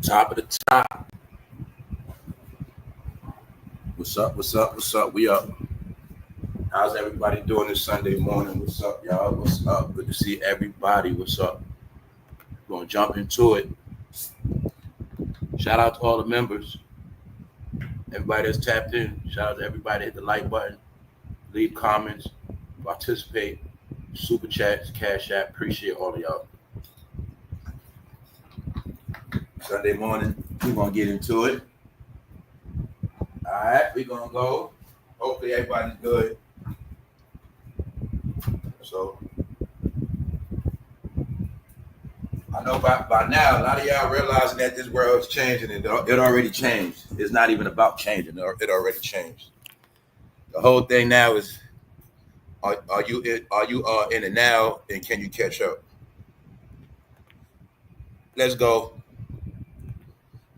Top of the top. What's up? What's up? What's up? We up. How's everybody doing this Sunday morning? What's up, y'all? What's up? Good to see everybody. What's up? We're gonna jump into it. Shout out to all the members. Everybody that's tapped in. Shout out to everybody. Hit the like button. Leave comments. Participate. Super chats. Cash app. Appreciate all of y'all. Sunday morning. We're gonna get into it. All right, we're gonna go. Hopefully everybody's good. So I know by now a lot of y'all realizing that this world's changing, and it already changed. It's not even about changing; it already changed. The whole thing now is, are you in the now, and can you catch up? Let's go.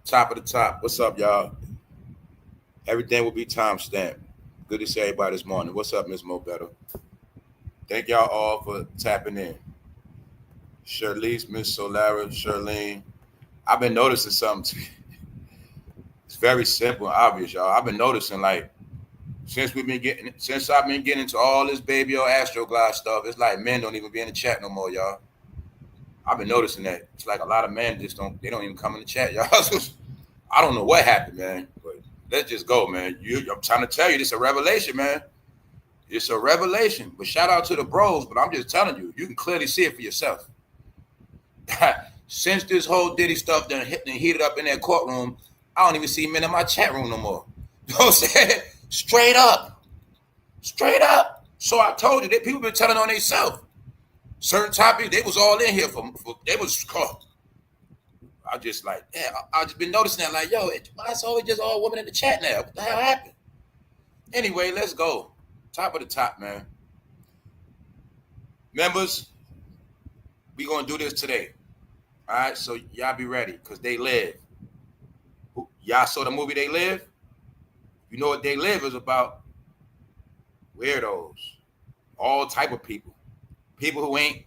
Top of the top. What's up, y'all? Everything will be timestamped. Good to see everybody this morning. What's up, Miss Mo Better? Thank y'all all for tapping in. Shirlise, Miss Solara, Charlene. I've been noticing something. It's very simple and obvious, y'all. I've been noticing, like, since I've been getting into all this baby or Astroglide stuff, it's like men don't even be in the chat no more, y'all. I've been noticing that. It's like a lot of men don't even come in the chat, y'all. I don't know what happened, man. But let's just go, man. I'm trying to tell you, this is a revelation, man. It's a revelation. But shout out to the bros, but I'm just telling you, you can clearly see it for yourself. Since this whole Diddy stuff done heated up in that courtroom, I don't even see men in my chat room no more. You know what I'm saying? Straight up. Straight up. So I told you that people been telling on themselves. Certain topics, they was all in here for they was caught. I just like, yeah, I just been noticing that, like, yo, why it's always just all women in the chat now? What the hell happened? Anyway, let's go. Top of the top, man. Members, we gonna do this today. All right, so y'all be ready, because They Live. Y'all saw the movie They Live? You know what They Live is about? Weirdos. All type of people. People who ain't.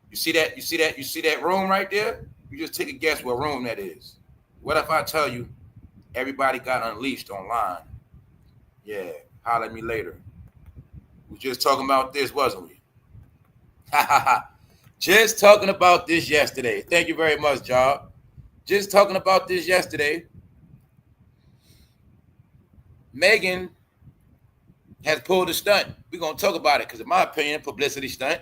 You see that room right there? You just take a guess what room that is. What if I tell you everybody got unleashed online? Yeah, holler at me later. We were just talking about this, wasn't we? Just talking about this yesterday. Thank you very much, Job. Just talking about this yesterday. Megan has pulled a stunt. We're going to talk about it because, in my opinion, publicity stunt.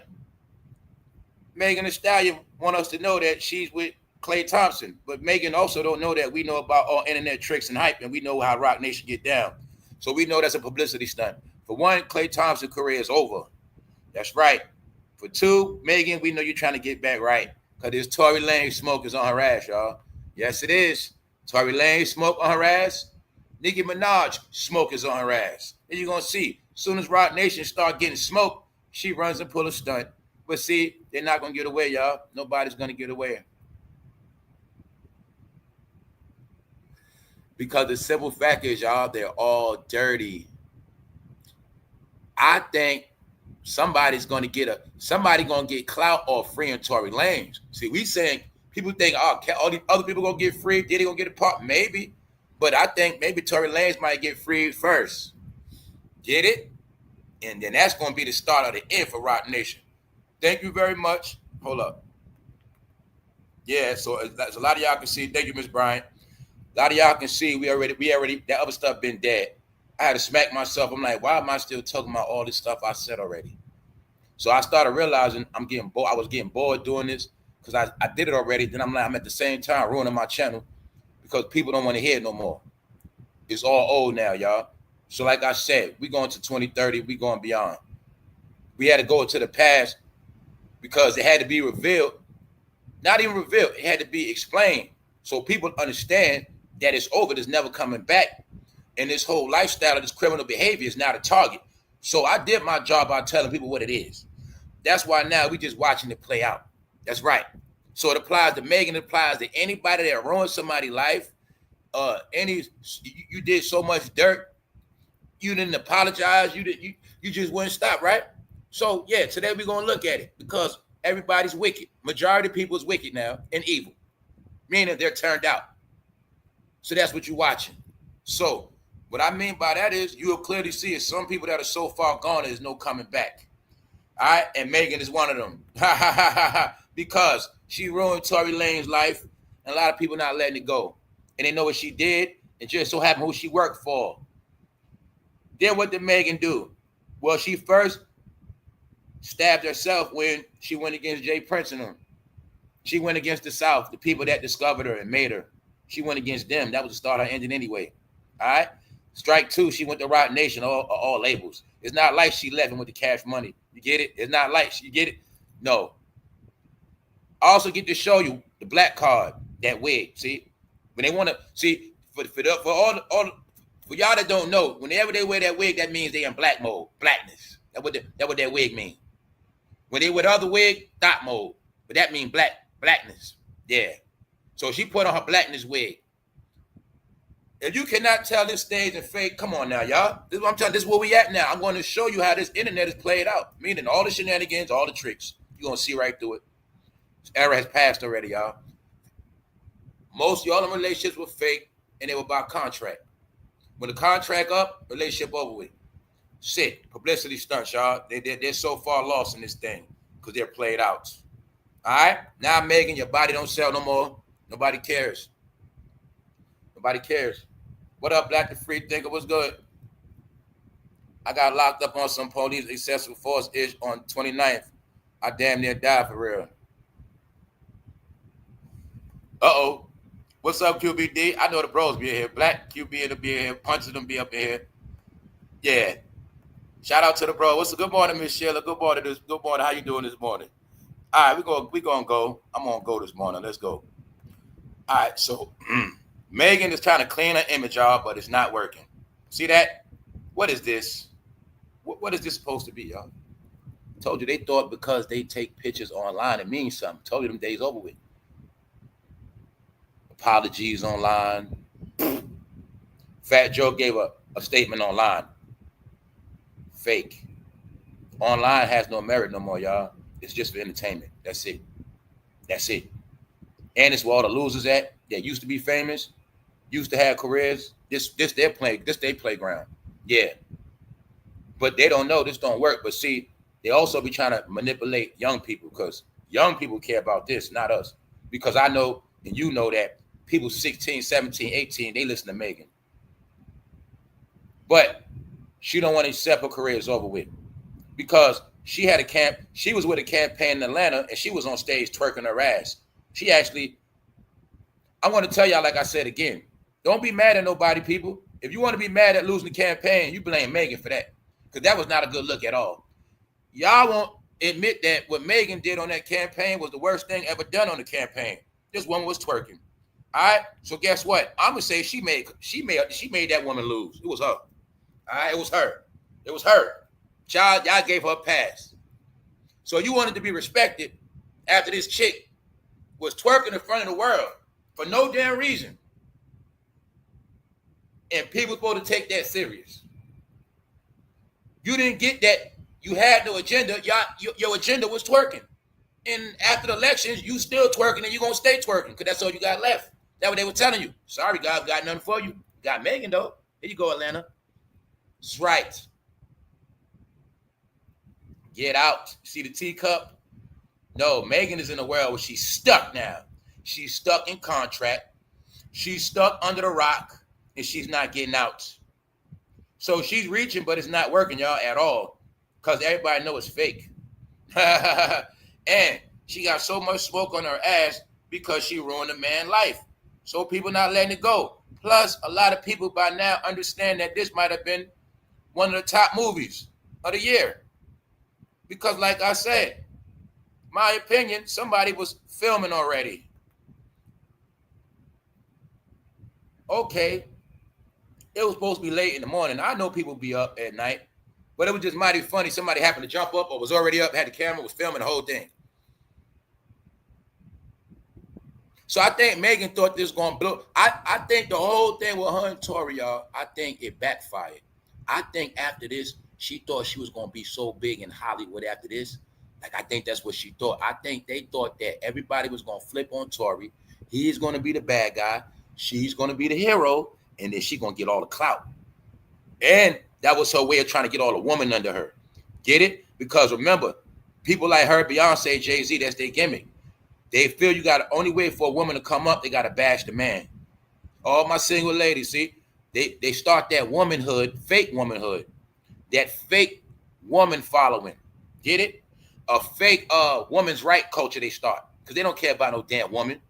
Megan Thee Stallion want us to know that she's with Klay Thompson, but Megan also don't know that we know about all internet tricks and hype, and we know how Rock Nation get down. So we know that's a publicity stunt. For one, Klay Thompson's career is over. That's right. For two, Megan, we know you're trying to get back right, because this Tory Lanez smoke is on her ass, y'all. Yes, it is. Tory Lanez smoke on her ass. Nickiminaj smoke is on her ass. And you're going to see, as soon as Rock Nation start getting smoked, she runs and pull a stunt. But see, they're not going to get away, y'all. Nobody's going to get away. Because the simple fact is, y'all, they're all dirty. I think somebody's going to get clout off freeing Tory Lanez. See, we saying, people think, oh, all these other people going to get free, Diddy going to get a part? Maybe. But I think maybe Tory Lanez might get freed first. Get it? And then that's going to be the start of the end for Rock Nation. Thank you very much. Hold up. Yeah, so a lot of y'all can see. Thank you, Miss Bryant. A lot of y'all can see we already that other stuff been dead. I had to smack myself. I'm like, why am I still talking about all this stuff I said already? So I started realizing I'm getting bored. I was getting bored doing this because I did it already. Then I'm like, I'm at the same time ruining my channel because people don't want to hear it no more. It's all old now, y'all. So like I said, we going to 2030. We going beyond. We had to go to the past because it had to be revealed. Not even revealed. It had to be explained so people understand that it's over. There's never coming back. And this whole lifestyle of this criminal behavior is now the target. So I did my job by telling people what it is. That's why now we just watching it play out. That's right. So it applies to Megan. It applies to anybody that ruined somebody's life. You did so much dirt. You didn't apologize. You just wouldn't stop, right? So yeah, today we're gonna look at it because everybody's wicked. Majority of people is wicked now and evil. meaning they're turned out. So that's what you're watching. So what I mean by that is you'll clearly see is some people that are so far gone, there's no coming back. All right, and Megan is one of them. Because she ruined Tory Lanez life, and a lot of people not letting it go. And they know what she did, and just so happened who she worked for. Then what did Megan do? Well, she first stabbed herself when she went against Jay Prince and them. She went against the South, the people that discovered her and made her. She went against them. That was the start of her ending anyway. All right? Strike two, she went to Roc Nation, all labels. It's not like she left and went to Cash Money. You get it? It's not like you get it? No. I also get to show you the black card, that wig. See? When they want to, see, for y'all that don't know, whenever they wear that wig, that means they in black mode, blackness. That's what that wig mean. When they wear the other wig, thought mode. But that means blackness. Yeah. So she put on her blackness wig. If you cannot tell this stage and fake, come on now, y'all. This is what I'm telling you. This is where we at now. I'm going to show you how this internet is played out. Meaning all the shenanigans, all the tricks. You're going to see right through it. This era has passed already, y'all. Most y'all in relationships were fake, and they were by contract. When the contract up, relationship over with. Shit, publicity stunts, y'all. They're so far lost in this thing because they're played out. All right? Now, Megan, your body don't sell no more. Nobody cares. Nobody cares. What up, Black the Free Thinker? What's good? I got locked up on some police excessive force-ish on 29th. I damn near died for real. Uh-oh. What's up, QBD? I know the bros be in here. Black QB will be in here. Punches them be up in here. Yeah. Shout out to the bro. What's a good morning, Miss Sheila? Good morning. Good morning. How you doing this morning? All right, we gonna go. I'm gonna go this morning. Let's go. All right, so Megan is trying to clean her image off, but it's not working. See that? What is this? What is this supposed to be, y'all? Told you they thought because they take pictures online it means something. Told you them days over with. Apologies online. fatjoe gave a statement online. Fake. Online has no merit no more, y'all. It's just for entertainment. That's it. That's it. And it's where all the losers at that used to be famous, used to have careers. This their playground. Yeah. But they don't know this don't work. But see, they also be trying to manipulate young people because young people care about this, not us. Because I know and you know that people 16, 17, 18, they listen to Megan. But she don't want to accept her career is over with. Because she was with a campaign in Atlanta and she was on stage twerking her ass. She actually, I want to tell y'all, like I said again, don't be mad at nobody, people. If you want to be mad at losing the campaign, you blame Megan for that. Because that was not a good look at all. Y'all won't admit that what Megan did on that campaign was the worst thing ever done on the campaign. This woman was twerking. All right. So guess what? I'm gonna say she made that woman lose. It was her. All right. It was her. It was her. Child, y'all gave her a pass. So you wanted to be respected after this chick was twerking in front of the world for no damn reason. And people supposed to take that serious. You didn't get that. You had no agenda. Your agenda was twerking. And after the elections, you still twerking and you're going to stay twerking because that's all you got left. That's what they were telling you. Sorry, God, got nothing for you. Got Megan, though. Here you go, Atlanta. That's right. Get out. See the teacup? No, Megan is in a world where she's stuck now. She's stuck in contract. She's stuck under the rock, and she's not getting out. So she's reaching, but it's not working, y'all, at all, because everybody knows it's fake. And she got so much smoke on her ass because she ruined a man's life. So people not letting it go. Plus, a lot of people by now understand that this might have been one of the top movies of the year. Because like I said, my opinion, somebody was filming already. Okay. It was supposed to be late in the morning. I know people be up at night, but it was just mighty funny. Somebody happened to jump up or was already up, had the camera, was filming the whole thing. So I think Megan thought this was going to blow. I think the whole thing with her and Tory, y'all, I think it backfired. I think after this, she thought she was going to be so big in Hollywood after this. Like, I think that's what she thought. I think they thought that everybody was going to flip on Tory He's going to be the bad guy. She's going to be the hero. And then she's going to get all the clout. And that was her way of trying to get all the woman under her. Get it? Because remember, people like her, Beyonce, Jay-Z, that's their gimmick. They feel you got the only way for a woman to come up, they got to bash the man. All my single ladies, see, they start that womanhood, fake womanhood, that fake woman following. Get it? A fake woman's right culture they start. Because they don't care about no damn woman.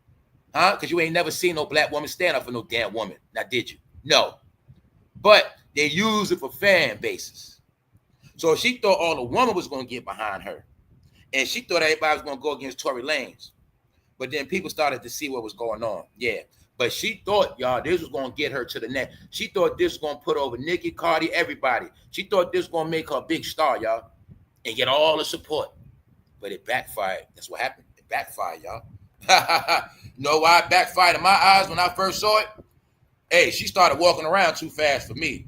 Huh? Because you ain't never seen no black woman stand up for no damn woman. Now, did you? No. But they use it for fan bases. So she thought all the woman was going to get behind her. And she thought everybody was going to go against Tory Lanez. But then people started to see what was going on. Yeah. But she thought, y'all, this was going to get her to the next. She thought this was going to put over Nicki, Cardi, everybody. She thought this was going to make her a big star, y'all, and get all the support. But it backfired. That's what happened. It backfired, y'all. You know why it backfired in my eyes when I first saw it? Hey, she started walking around too fast for me.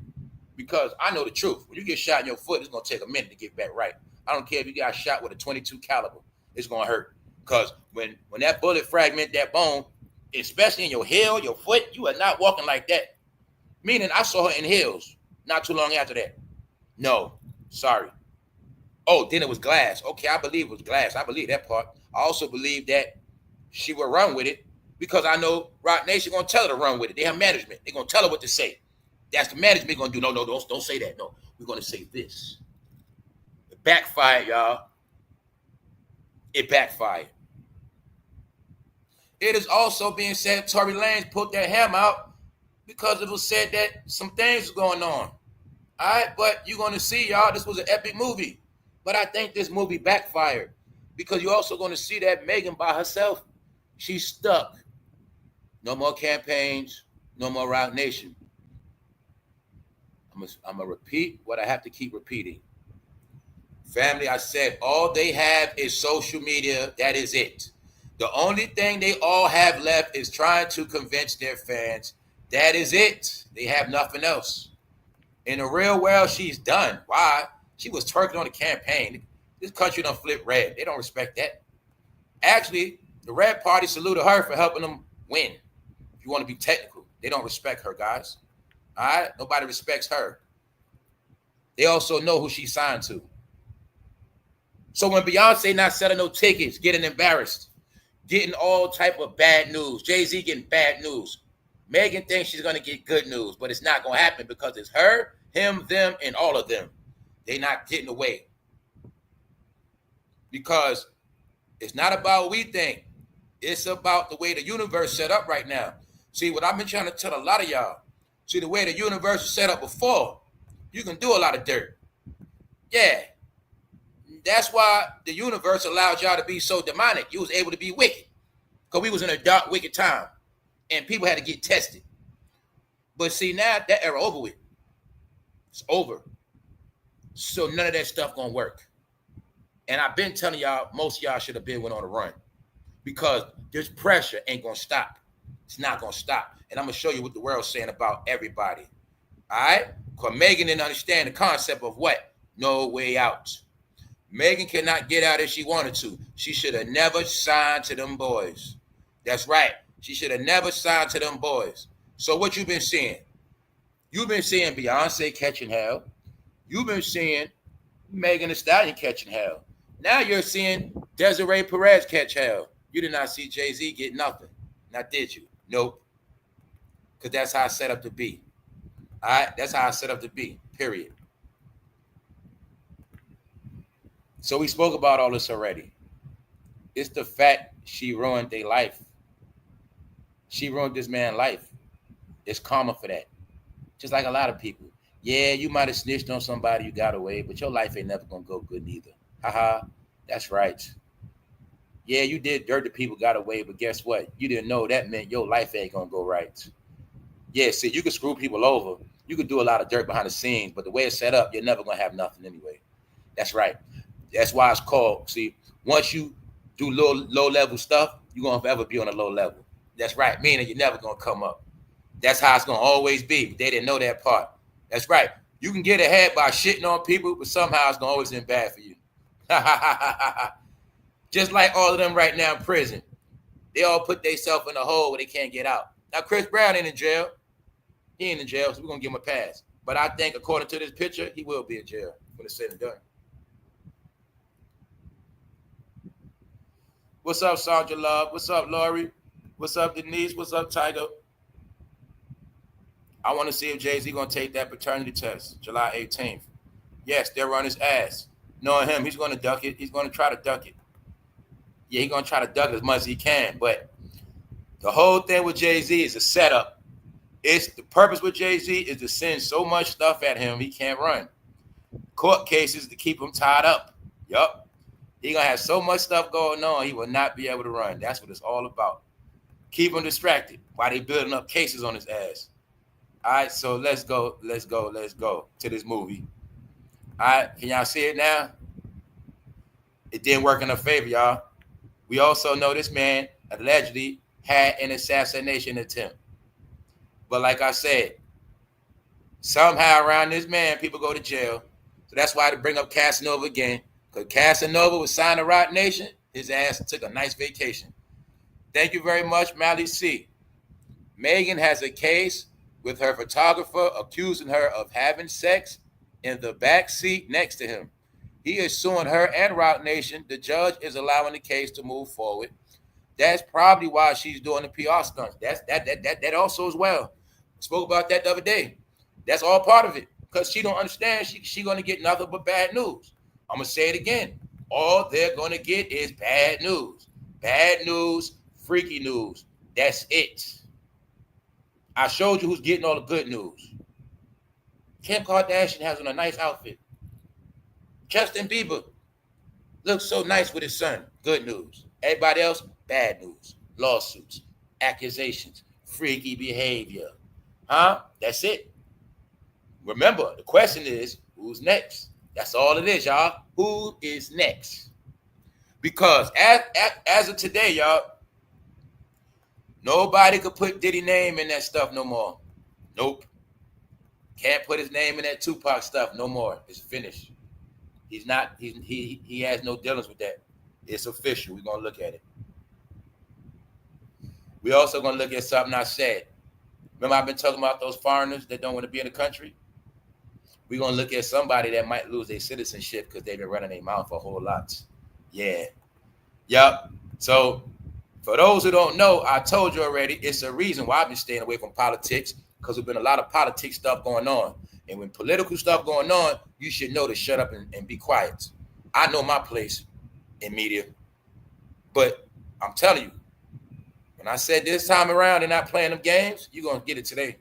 Because I know the truth. When you get shot in your foot, it's going to take a minute to get back right. I don't care if you got shot with a 22 caliber. It's going to hurt. Because when that bullet fragment that bone, especially in your heel, your foot, you are not walking like that. Meaning I saw her in heels not too long after that. No, sorry. Oh, then it was glass. Okay, I believe it was glass. I believe that part. I also believe that she would run with it because I know Rock Nation going to tell her to run with it. They have management. They're going to tell her what to say. That's the management going to do. No, don't say that. No, we're going to say this. It backfired, y'all. It backfired. It is also being said Tory Lanez put that hammer out because it was said that some things were going on. All right, but you're going to see, y'all, this was an epic movie. But I think this movie backfired because you're also going to see that Megan by herself, she's stuck. No more campaigns, no more Rock Nation. I'm going to repeat what I have to keep repeating. Family, I said all they have is social media. That is it. The only thing they all have left is trying to convince their fans. That is it. They have nothing else. In the real world, she's done. Why? She was twerking on the campaign. This country don't flip red. They don't respect that. Actually, the Red Party saluted her for helping them win. If you want to be technical, they don't respect her, guys. All right? Nobody respects her. They also know who she signed to. So when Beyonce not selling no tickets, getting embarrassed, getting all type of bad news, Jay-Z getting bad news, Megan thinks she's going to get good news, but it's not going to happen because it's her, him, them, and all of them. They're not getting away. Because it's not about what we think. It's about the way the universe set up right now. See, what I've been trying to tell a lot of y'all, see, the way the universe was set up before, you can do a lot of dirt. Yeah. That's why the universe allowed y'all to be so demonic. You was able to be wicked. Because we was in a dark, wicked time. And people had to get tested. But see, now that era over with. It's over. So none of that stuff gonna work. And I've been telling y'all, most of y'all should have been went on a run. Because this pressure ain't gonna stop. It's not gonna stop. And I'm gonna show you what the world's saying about everybody. All right? Because Megan didn't understand the concept of what? No way out. Megan cannot get out if she wanted to. She should have never signed to them boys. That's right. She should have never signed to them boys. So what you been seeing? You've been seeing Beyonce catching hell. You've been seeing Megan Thee Stallion catching hell. Now you're seeing Desiree Perez catch hell. You did not see Jay-Z get nothing. Now did you? Nope. Because that's how I set up to be. All right? That's how I set up to be. Period. So we spoke about all this already. It's the fact she ruined their life. She ruined this man's life. It's karma for that. Just like a lot of people. Yeah, you might have snitched on somebody, you got away, but your life ain't never going to go good neither. Haha, that's right. Yeah, you did dirt to people, got away, but guess what? You didn't know that meant your life ain't going to go right. Yeah, see, you can screw people over. You can do a lot of dirt behind the scenes, but the way it's set up, you're never going to have nothing anyway. That's right. That's why it's called, see, once you do low-level stuff, you're going to forever be on a low level. That's right, meaning you're never going to come up. That's how it's going to always be. But they didn't know that part. That's right. You can get ahead by shitting on people, but somehow it's going to always end bad for you. Just like all of them right now in prison. They all put themselves in a hole where they can't get out. Now, Chris Brown ain't in jail. He ain't in jail, so we're going to give him a pass. But I think, according to this picture, he will be in jail when it's said and done. What's up, Sandra Love? What's up, Lori? What's up, Denise? What's up, Tiger? I want to see if Jay-Z going to take that paternity test July 18th. Yes, they'll run his ass. Knowing him, he's going to duck it. He's going to try to duck it. Yeah, he's going to try to duck it as much as he can. But the whole thing with Jay-Z is a setup. It's the purpose with Jay-Z is to send so much stuff at him he can't run. Court cases to keep him tied up. Yup. He going to have so much stuff going on, he will not be able to run. That's what it's all about. Keep him distracted while they building up cases on his ass. All right, so let's go to this movie. All right, can y'all see it now? It didn't work in our favor, y'all. We also know this man allegedly had an assassination attempt. But like I said, somehow around this man, people go to jail. So that's why I had to bring up Casanova again. Because Casanova was signed to Roc Nation, his ass took a nice vacation. Thank you very much, Mally C. Megan has a case with her photographer accusing her of having sex in the back seat next to him. He is suing her and Roc Nation. The judge is allowing the case to move forward. That's probably why she's doing the PR stunts. That also as well. Spoke about that the other day. That's all part of it. Because she don't understand she going to get nothing but bad news. I'm going to say it again. All they're going to get is bad news. Bad news, freaky news. That's it. I showed you who's getting all the good news. Kim Kardashian has on a nice outfit. Justin Bieber looks so nice with his son. Good news. Everybody else, bad news. Lawsuits, accusations, freaky behavior. Huh? That's it. Remember, the question is, who's next? That's all it is, y'all. Who is next? Because as of today, y'all, nobody could put Diddy name in that stuff no more. Nope. Can't put his name in that TUPAC stuff no more. It's finished. He has no dealings with that. It's official. We're going to look at it. We're also going to look at something I said. Remember I've been talking about those foreigners that don't want to be in the country? We're going to look at somebody that might lose their citizenship because they've been running their mouth a whole lot. Yeah. Yep. So for those who don't know, I told you already, it's a reason why I've been staying away from politics, because there's been a lot of politics stuff going on. And when political stuff going on, you should know to shut up and be quiet. I know my place in media. But I'm telling you, when I said this time around they're not playing them games, you're going to get it today.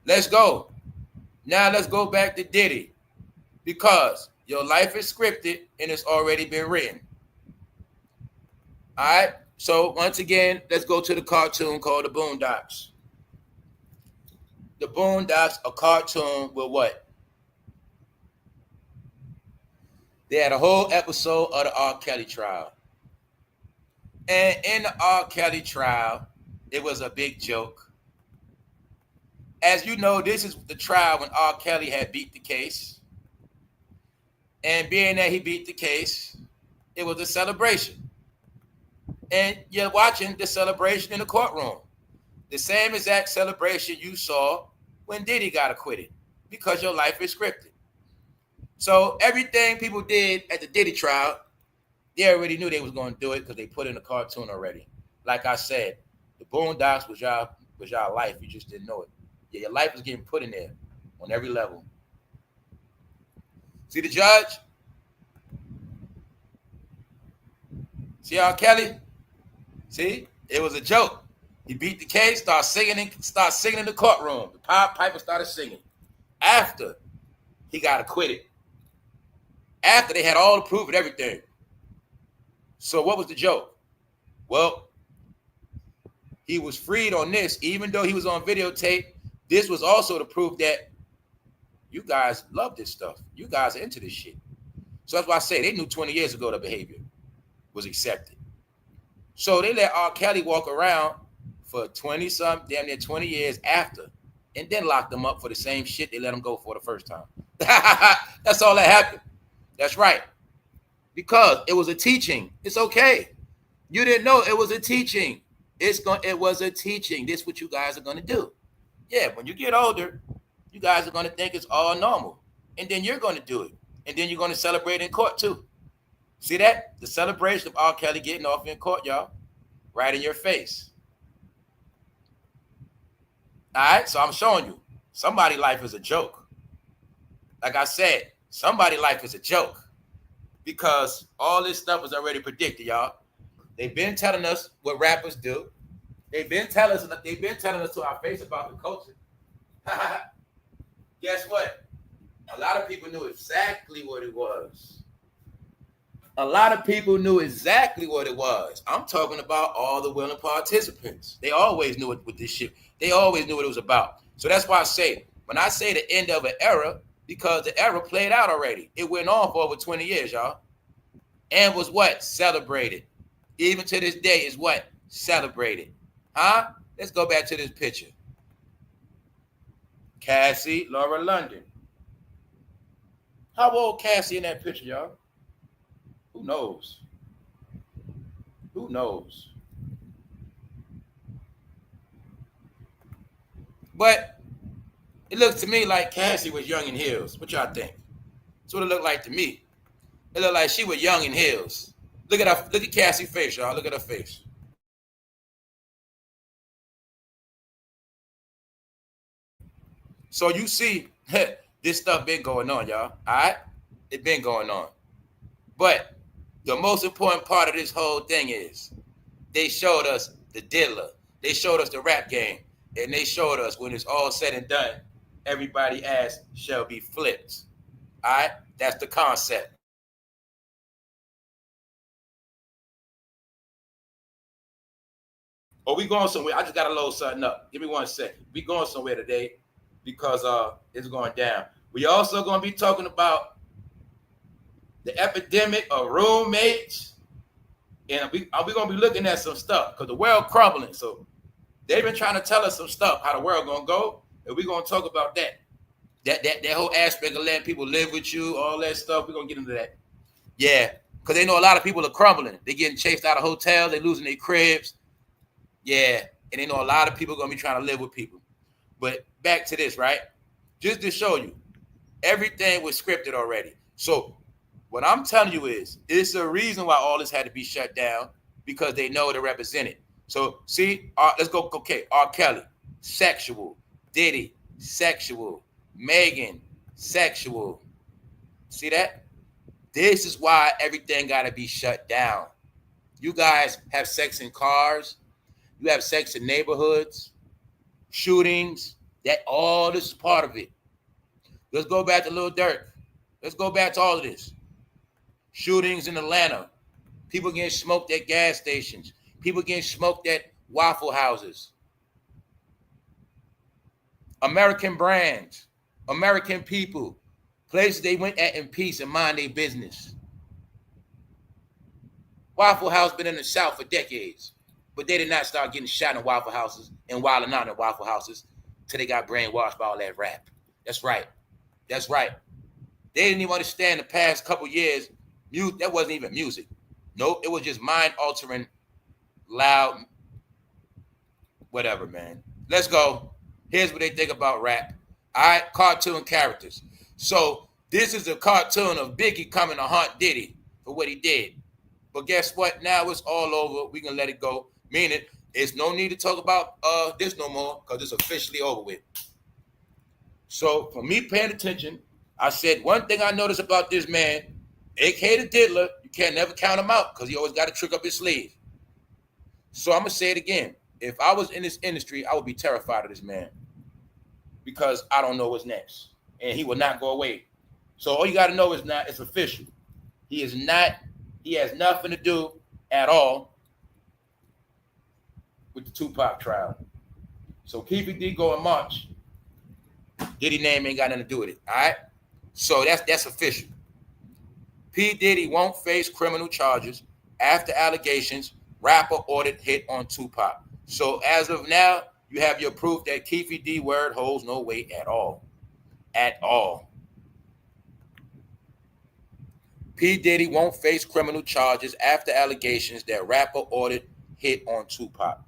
Let's go. Now let's go back to Diddy. Because your life is scripted and it's already been written. All right? So once again, let's go to the cartoon called The Boondocks. The Boondocks, a cartoon with what? They had a whole episode of the R. Kelly trial. And in the R. Kelly trial, it was a big joke. As you know, this is the trial when R. Kelly had beat the case. And being that he beat the case, it was a celebration. And you're watching the celebration in the courtroom. The same exact celebration you saw when Diddy got acquitted, because your life is scripted. So everything people did at the Diddy trial, they already knew they was going to do it because they put in a cartoon already. Like I said, the Boondocks was y'all life. You just didn't know it. Yeah, your life was getting put in there on every level. See the judge? See R. Kelly? See? It was a joke. He beat the case, started singing in the courtroom. The Pied Piper started singing. After he got acquitted. After they had all the proof and everything. So what was the joke? Well, he was freed on this, even though he was on videotape. This was also the proof that you guys love this stuff. You guys are into this shit. So that's why I say they knew 20 years ago the behavior was accepted. So they let R. Kelly walk around for 20-something, damn near 20 years after, and then locked them up for the same shit they let him go for the first time. That's all that happened. That's right. Because it was a teaching. It's okay. You didn't know it was a teaching. It was a teaching. This is what you guys are gonna do. Yeah, when you get older, you guys are gonna think it's all normal. And then you're gonna do it. And then you're gonna celebrate in court too. See that? The celebration of R. Kelly getting off in court, y'all. Right in your face. All right, so I'm showing you. Somebody's life is a joke. Like I said, somebody's life is a joke. Because all this stuff was already predicted, y'all. They've been telling us what rappers do. They've been telling us to our face about the culture. Guess what? A lot of people knew exactly what it was. A lot of people knew exactly what it was. I'm talking about all the willing participants. They always knew what this shit. They always knew what it was about. So that's why I say, when I say the end of an era, because the era played out already. It went on for over 20 years, y'all. And was what? Celebrated. Even to this day is what? Celebrated. Huh? Let's go back to this picture. Cassie, Laura London. How old Cassie in that picture, y'all? Who knows? Who knows? But it looks to me like Cassie was young in heels. What y'all think? That's what it looked like to me. It looked like she was young in heels. Look at Cassie's face, y'all. Look at her face. So you see, this stuff been going on, y'all. All right? It been going on. But the most important part of this whole thing is they showed us the diddler. They showed us the rap game. And they showed us when it's all said and done, everybody's ass shall be flipped. All right? That's the concept. Oh, we going somewhere. I just got to load something up. Give me 1 second. We going somewhere today because it's going down. We also going to be talking about the epidemic of roommates. And we going to be looking at some stuff because the world crumbling. So they've been trying to tell us some stuff, how the world going to go. And we're going to talk about that. That whole aspect of letting people live with you, all that stuff. We're going to get into that. Yeah, because they know a lot of people are crumbling. They're getting chased out of hotels. They're losing their cribs. Yeah, and they know a lot of people are going to be trying to live with people. But back to this, right? Just to show you, everything was scripted already. So what I'm telling you is, it's a reason why all this had to be shut down, because they know to represent it. So see, let's go. Okay, R. Kelly, sexual. Diddy, sexual. Megan, sexual. See that? This is why everything got to be shut down. You guys have sex in cars. You have sex in neighborhoods, shootings. That all this is part of it. Let's go back to Lil Durk. Let's go back to all of this. Shootings in Atlanta. People getting smoked at gas stations. People getting smoked at Waffle Houses. American brands. American people. Places they went at in peace and mind their business. Waffle House been in the South for decades. But they did not start getting shot in Waffle Houses and wilding out in Waffle Houses till they got brainwashed by all that rap. That's right. That's right. They didn't even understand the past couple years. That wasn't even music. Nope, it was just mind-altering, loud, whatever, man. Let's go. Here's what they think about rap. All right, cartoon characters. So this is a cartoon of Biggie coming to haunt Diddy for what he did. But guess what? Now it's all over. We can let it go. Meaning, there's no need to talk about this no more because it's officially over with. So for me paying attention, I said one thing I noticed about this man, aka the diddler, you can't never count him out because he always got a trick up his sleeve. So I'm going to say it again. If I was in this industry, I would be terrified of this man because I don't know what's next. And he will not go away. So all you got to know is it's official. He has nothing to do at all with the TUPAC trial. So Keefy D go in March. Diddy name ain't got nothing to do with it. All right. So that's official. P. Diddy won't face criminal charges after allegations rapper ordered hit on Tupac. So as of now, you have your proof that Keefy D word holds no weight at all. At all. P. Diddy won't face criminal charges after allegations that rapper ordered hit on Tupac.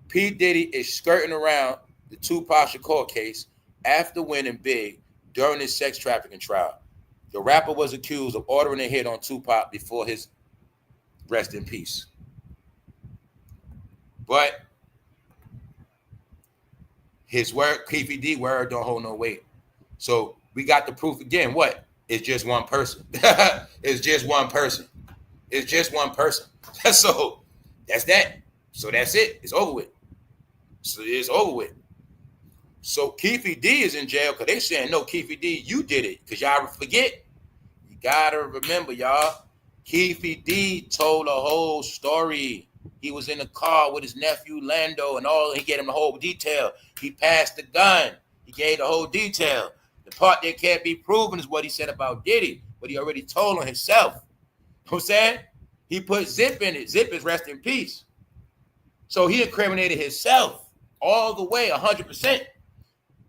P. Diddy is skirting around the Tupac Shakur case after winning big during his sex trafficking trial. The rapper was accused of ordering a hit on Tupac before his rest in peace. But his word, Keefy D word, don't hold no weight. So we got the proof again. What? It's just one person. It's just one person. It's just one person. So that's that. So that's it. It's over with. So it's over with. So Keefy D is in jail because they saying, no, Keefy D, you did it. Because y'all forget. You got to remember, y'all. Keefy D told a whole story. He was in the car with his nephew Lando and all. He gave him the whole detail. He passed the gun. He gave the whole detail. The part that can't be proven is what he said about Diddy, what he already told on himself. You know what I'm saying? He put Zip in it. Zip is rest in peace. So he incriminated himself all the way, 100%.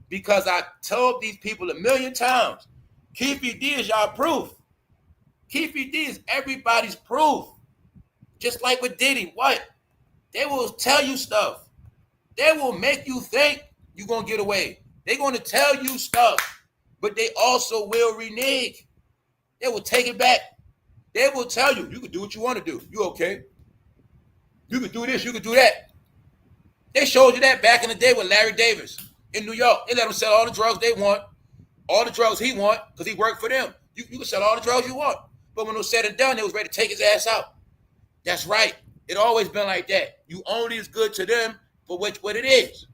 Because I told these people a million times, Keefy D is y'all proof. Keefy D is everybody's proof. Just like with Diddy, what? They will tell you stuff. They will make you think you're going to get away. They're going to tell you stuff, but they also will renege. They will take it back. They will tell you, you can do what you want to do. You okay? You can do this, you can do that. They showed you that back in the day with Larry Davis in New York. They let him sell all the drugs they want, all the drugs he want, because he worked for them. You can sell all the drugs you want. But when it was said and done, they was ready to take his ass out. That's right. It always been like that. You only as good to them for what it is.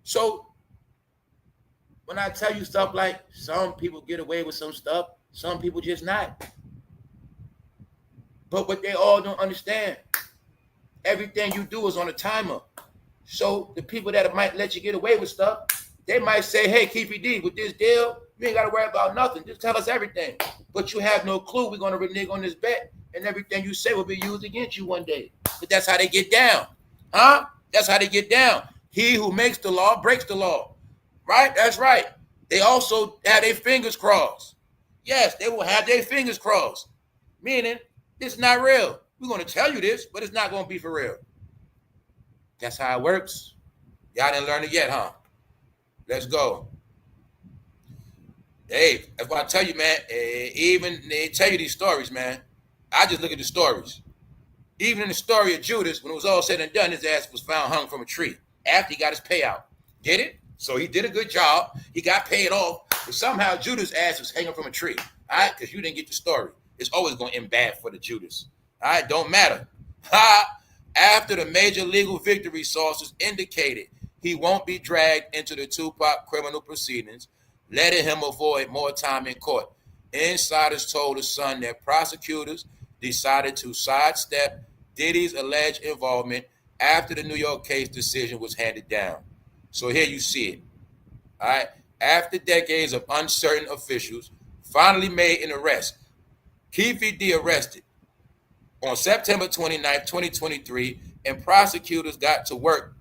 So when I tell you stuff like some people get away with some stuff, some people just not. But what they all don't understand, everything you do is on a timer. So the people that might let you get away with stuff, they might say, hey, Keefy D, with this deal, you ain't got to worry about nothing. Just tell us everything. But you have no clue. We're going to renege on this bet, and everything you say will be used against you one day. But that's how they get down. Huh? That's how they get down. He who makes the law breaks the law. Right? That's right. They also have their fingers crossed. Yes, they will have their fingers crossed. Meaning, this is not real. We're going to tell you this, but it's not going to be for real. That's how it works. Y'all didn't learn it yet, huh? Let's go. Hey, that's what I tell you, man. Even they tell you these stories, man. I just look at the stories. Even in the story of Judas, when it was all said and done, his ass was found hung from a tree after he got his payout. Get it? So he did a good job. He got paid off. But somehow Judas' ass was hanging from a tree. All right? Because you didn't get the story. It's always going to end bad for the Judas. All right? Don't matter. After the major legal victory sources indicated he won't be dragged into the Tupac criminal proceedings, letting him avoid more time in court. Insiders told the Sun that prosecutors decided to sidestep Diddy's alleged involvement after the New York case decision was handed down. So here you see it. All right. After decades of uncertain officials finally made an arrest, Keefy D arrested on September 29th, 2023, and prosecutors got to work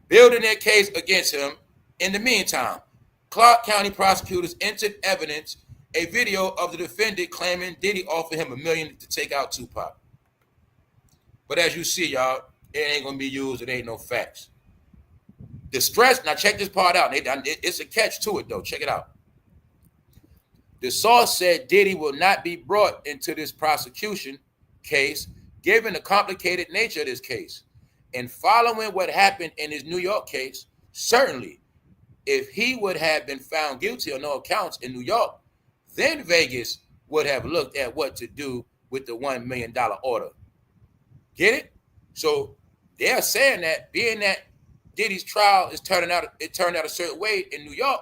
building their case against him. In the meantime, Clark County prosecutors entered evidence a video of the defendant claiming Diddy offered him $1 million to take out Tupac. But as you see, y'all, it ain't going to be used. It ain't no facts. The stress, now check this part out. It's a catch to it, though. Check it out. The source said Diddy will not be brought into this prosecution case, given the complicated nature of this case. And following what happened in his New York case, certainly, if he would have been found guilty on all counts in New York, then Vegas would have looked at what to do with the $1 million order. Get it? So they're saying that being that Diddy's trial is turned out a certain way in New York,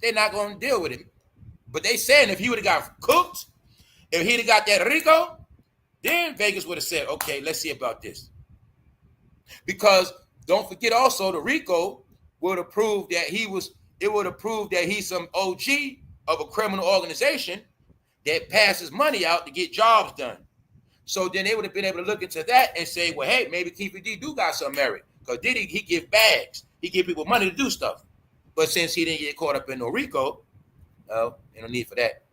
they're not going to deal with him. But they saying if he would have got cooked, if he'd have got that Rico, then Vegas would have said, okay, let's see about this. Because don't forget also the Rico would have proved that he's some OG of a criminal organization that passes money out to get jobs done. So then they would have been able to look into that and say, well, hey, maybe Keefy D do got some merit. Because Diddy, he give bags. He give people money to do stuff. But since he didn't get caught up in no RICO, no need for that.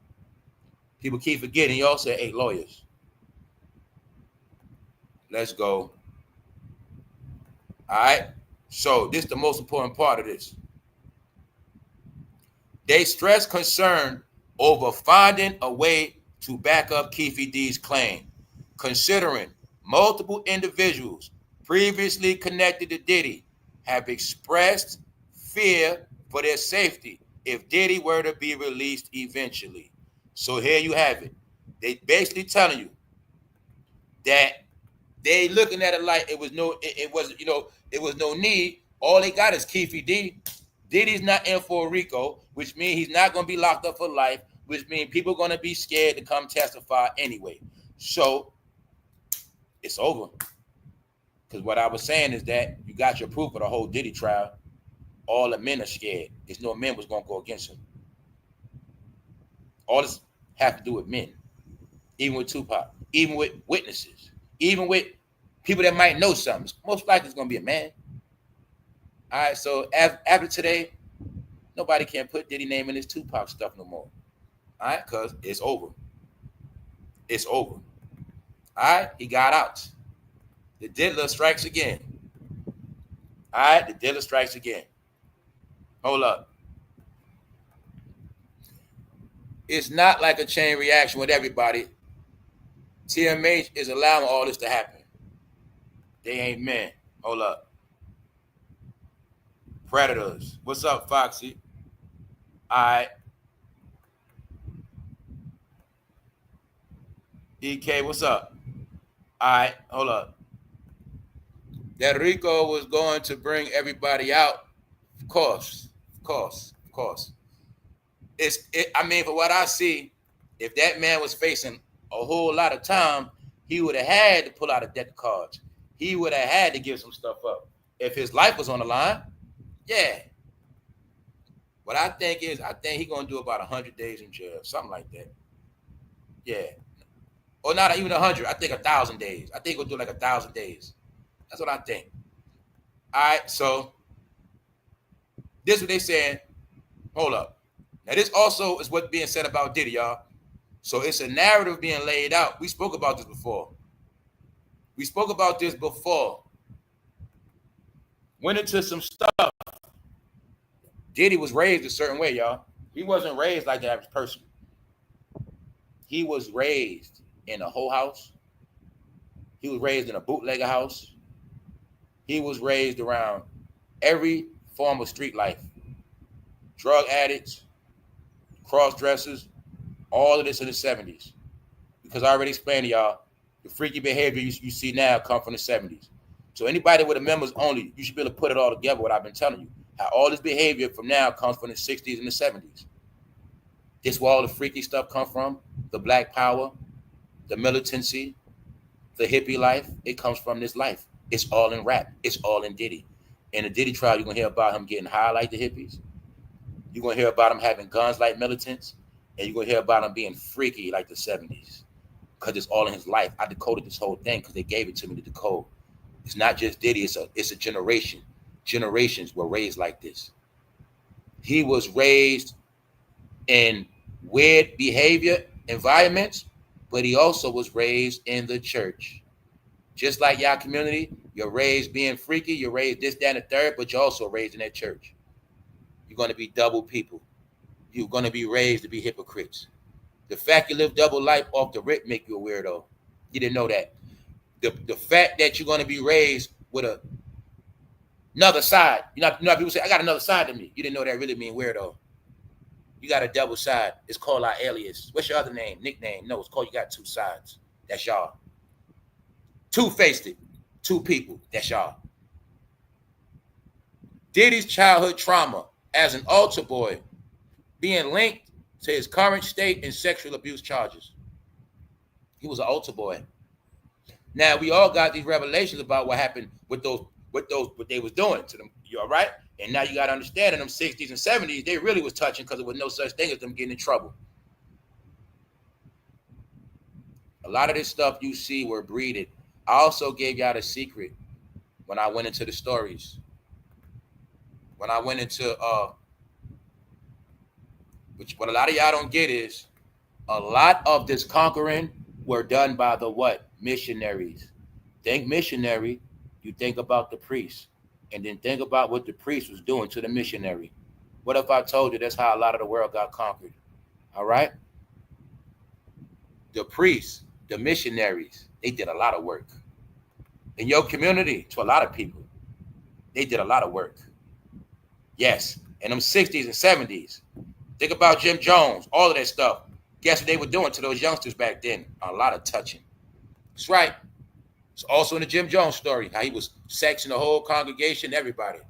People keep forgetting. Y'all said 8 lawyers. Let's go. All right. So this is the most important part of this. They stress concern over finding a way to back up Keefe D's claim, considering multiple individuals previously connected to Diddy have expressed fear for their safety if Diddy were to be released eventually. So here you have it. They basically telling you that they looking at it like it was no need. All they got is Keefe D. Diddy's not in for a RICO, which means he's not going to be locked up for life, which means people are going to be scared to come testify anyway. So it's over. Because what I was saying is that you got your proof of the whole Diddy trial. All the men are scared. There's no men was going to go against him. All this have to do with men. Even with TUPAC. Even with witnesses. Even with people that might know something. Most likely it's going to be a man. All right, so after today, nobody can put Diddy name in his TUPAC stuff no more. All right, because it's over. It's over. All right, he got out. The diddler strikes again. All right, the diddler strikes again. Hold up. It's not like a chain reaction with everybody. TMH is allowing all this to happen. They ain't men. Hold up. Predators. What's up, Foxy? All right. EK, what's up? All right, hold up. That RICO was going to bring everybody out. Of course. I mean, for what I see, if that man was facing a whole lot of time, he would have had to pull out a deck of cards. He would have had to give some stuff up. If his life was on the line, yeah. What I think he's going to do about 100 days in jail, something like that. Yeah. Or not even 100. I think 1,000 days. I think he'll do like 1,000 days. That's what I think. All right, so this is what they saying. Hold up. Now, this also is what's being said about Diddy, y'all. So it's a narrative being laid out. We spoke about this before. Went into some stuff. Diddy was raised a certain way, y'all. He wasn't raised like the average person. He was raised in a whole house. He was raised in a bootlegger house. He was raised around every form of street life. Drug addicts, cross-dressers, all of this in the 70s. Because I already explained to y'all, the freaky behavior you see now come from the 70s. So anybody with a members only, you should be able to put it all together, what I've been telling you. How all this behavior from now comes from the 60s and the 70s. This is where all the freaky stuff come from. The black power, the militancy, the hippie life. It comes from this life. It's all in rap. It's all in Diddy. In the Diddy trial, you're going to hear about him getting high like the hippies. You're going to hear about him having guns like militants. And you're going to hear about him being freaky like the 70s. Because it's all in his life. I decoded this whole thing because they gave it to me to decode. It's not just Diddy. It's a generation. Generations were raised like this. He was raised in weird behavior environments, but he also was raised in the church. Just like y'all community, you're raised being freaky, you're raised this, that, and the third, but you're also raised in that church. You're going to be double people. You're going to be raised to be hypocrites. The fact you live double life off the rip make you a weirdo. You didn't know that. The fact that you're going to be raised with another side. You know, people say, I got another side to me. You didn't know that really mean weirdo. You got a double side. It's called our alias. What's your other name? Nickname? No, it's called you got two sides. That's y'all. Two-faced it. Two people. That's y'all. Diddy's childhood trauma as an altar boy being linked to his current state in sexual abuse charges. He was an altar boy. Now, we all got these revelations about what happened with what they was doing to them. You all right? And now you got to understand in them 60s and 70s, they really was touching because there was no such thing as them getting in trouble. A lot of this stuff you see were breeded. I also gave y'all the secret when I went into the stories. When I went into Which what a lot of y'all don't get is a lot of this conquering were done by the what? Missionaries. Think missionary, you think about the priest, and then think about what the priest was doing to the missionary. What if I told you that's how a lot of the world got conquered? All right? The priests, the missionaries, they did a lot of work. In your community, to a lot of people, they did a lot of work. Yes, in them 60s and 70s. Think about Jim Jones, all of that stuff. Guess what they were doing to those youngsters back then? A lot of touching. That's right. It's also in the Jim Jones story, how he was sexing the whole congregation, everybody.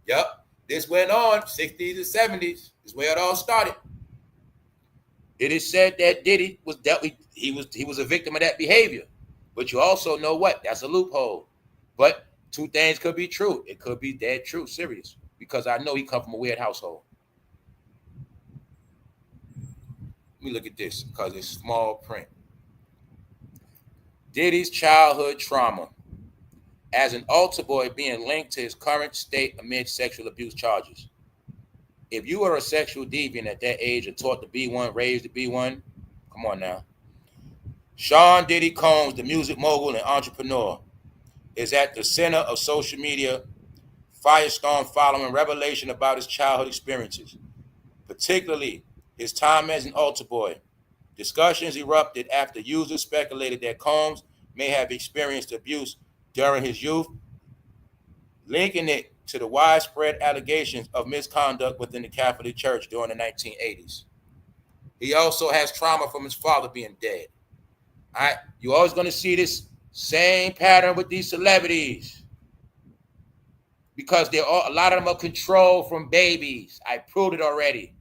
Yep. This went on 60s and 70s. This is where it all started. It is said that Diddy was he was a victim of that behavior. But you also know what? That's a loophole. But two things could be true. It could be dead true, serious. Because I know he come from a weird household. Let me look at this because it's small print. Diddy's childhood trauma as an altar boy being linked to his current state amid sexual abuse charges. If you were a sexual deviant at that age and taught to be one, raised to be one, come on now. Sean Diddy Combs, the music mogul and entrepreneur, is at the center of social media firestorm following revelation about his childhood experiences, particularly his time as an altar boy. Discussions erupted after users speculated that Combs may have experienced abuse during his youth, linking it to the widespread allegations of misconduct within the Catholic Church during the 1980s. He also has trauma from his father being dead. All right, you're always going to see this same pattern with these celebrities because a lot of them are controlled from babies. I proved it already.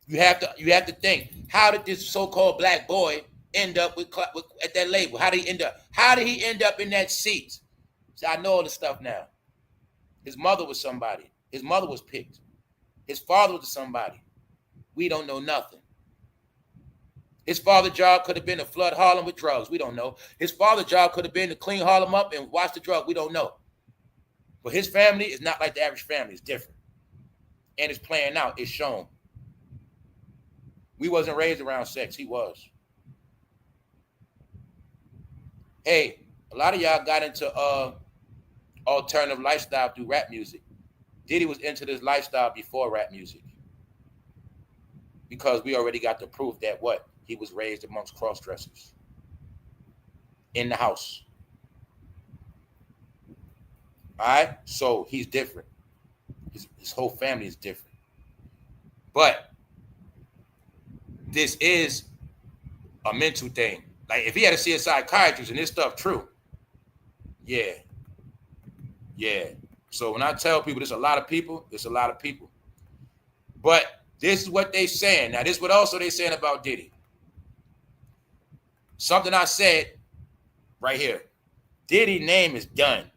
You have to think, how did this so-called black boy end up with at that label? How did he end up in that seat? See, I know all this stuff now. His mother was somebody. His mother was picked. His father was somebody. We don't know nothing. His father's job could have been to flood Harlem with drugs. We don't know. His father's job could have been to clean Harlem up and watch the drug. We don't know. But his family is not like the average family. It's different. And it's playing out. It's shown. We wasn't raised around sex. He was. Hey, a lot of y'all got into alternative lifestyle through rap music. Diddy was into this lifestyle before rap music. Because we already got the proof that what? He was raised amongst cross-dressers. In the house. All right? So he's different. His whole family is different. But this is a mental thing. Like if he had to see a psychiatrist and this stuff true, yeah. So when I tell people there's a lot of people, it's a lot of people. But this is what they saying. Now this is what also they saying about Diddy. Something I said right here. Diddy's name is done.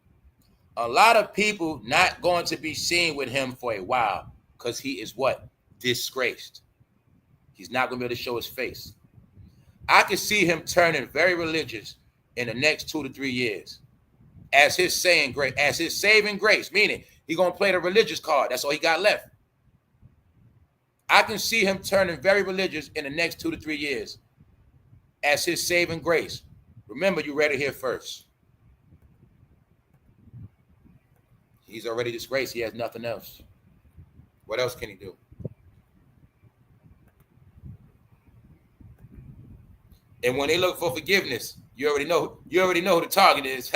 A lot of people not going to be seen with him for a while because he is what? Disgraced. He's not going to be able to show his face. I can see him turning very religious in the next 2 to 3 years as his saving grace, meaning he's going to play the religious card. That's all he got left. I can see him turning very religious in the next 2 to 3 years as his saving grace. Remember, you read it here first. He's already disgraced. He has nothing else. What else can he do? And when they look for forgiveness, you already know who the target is.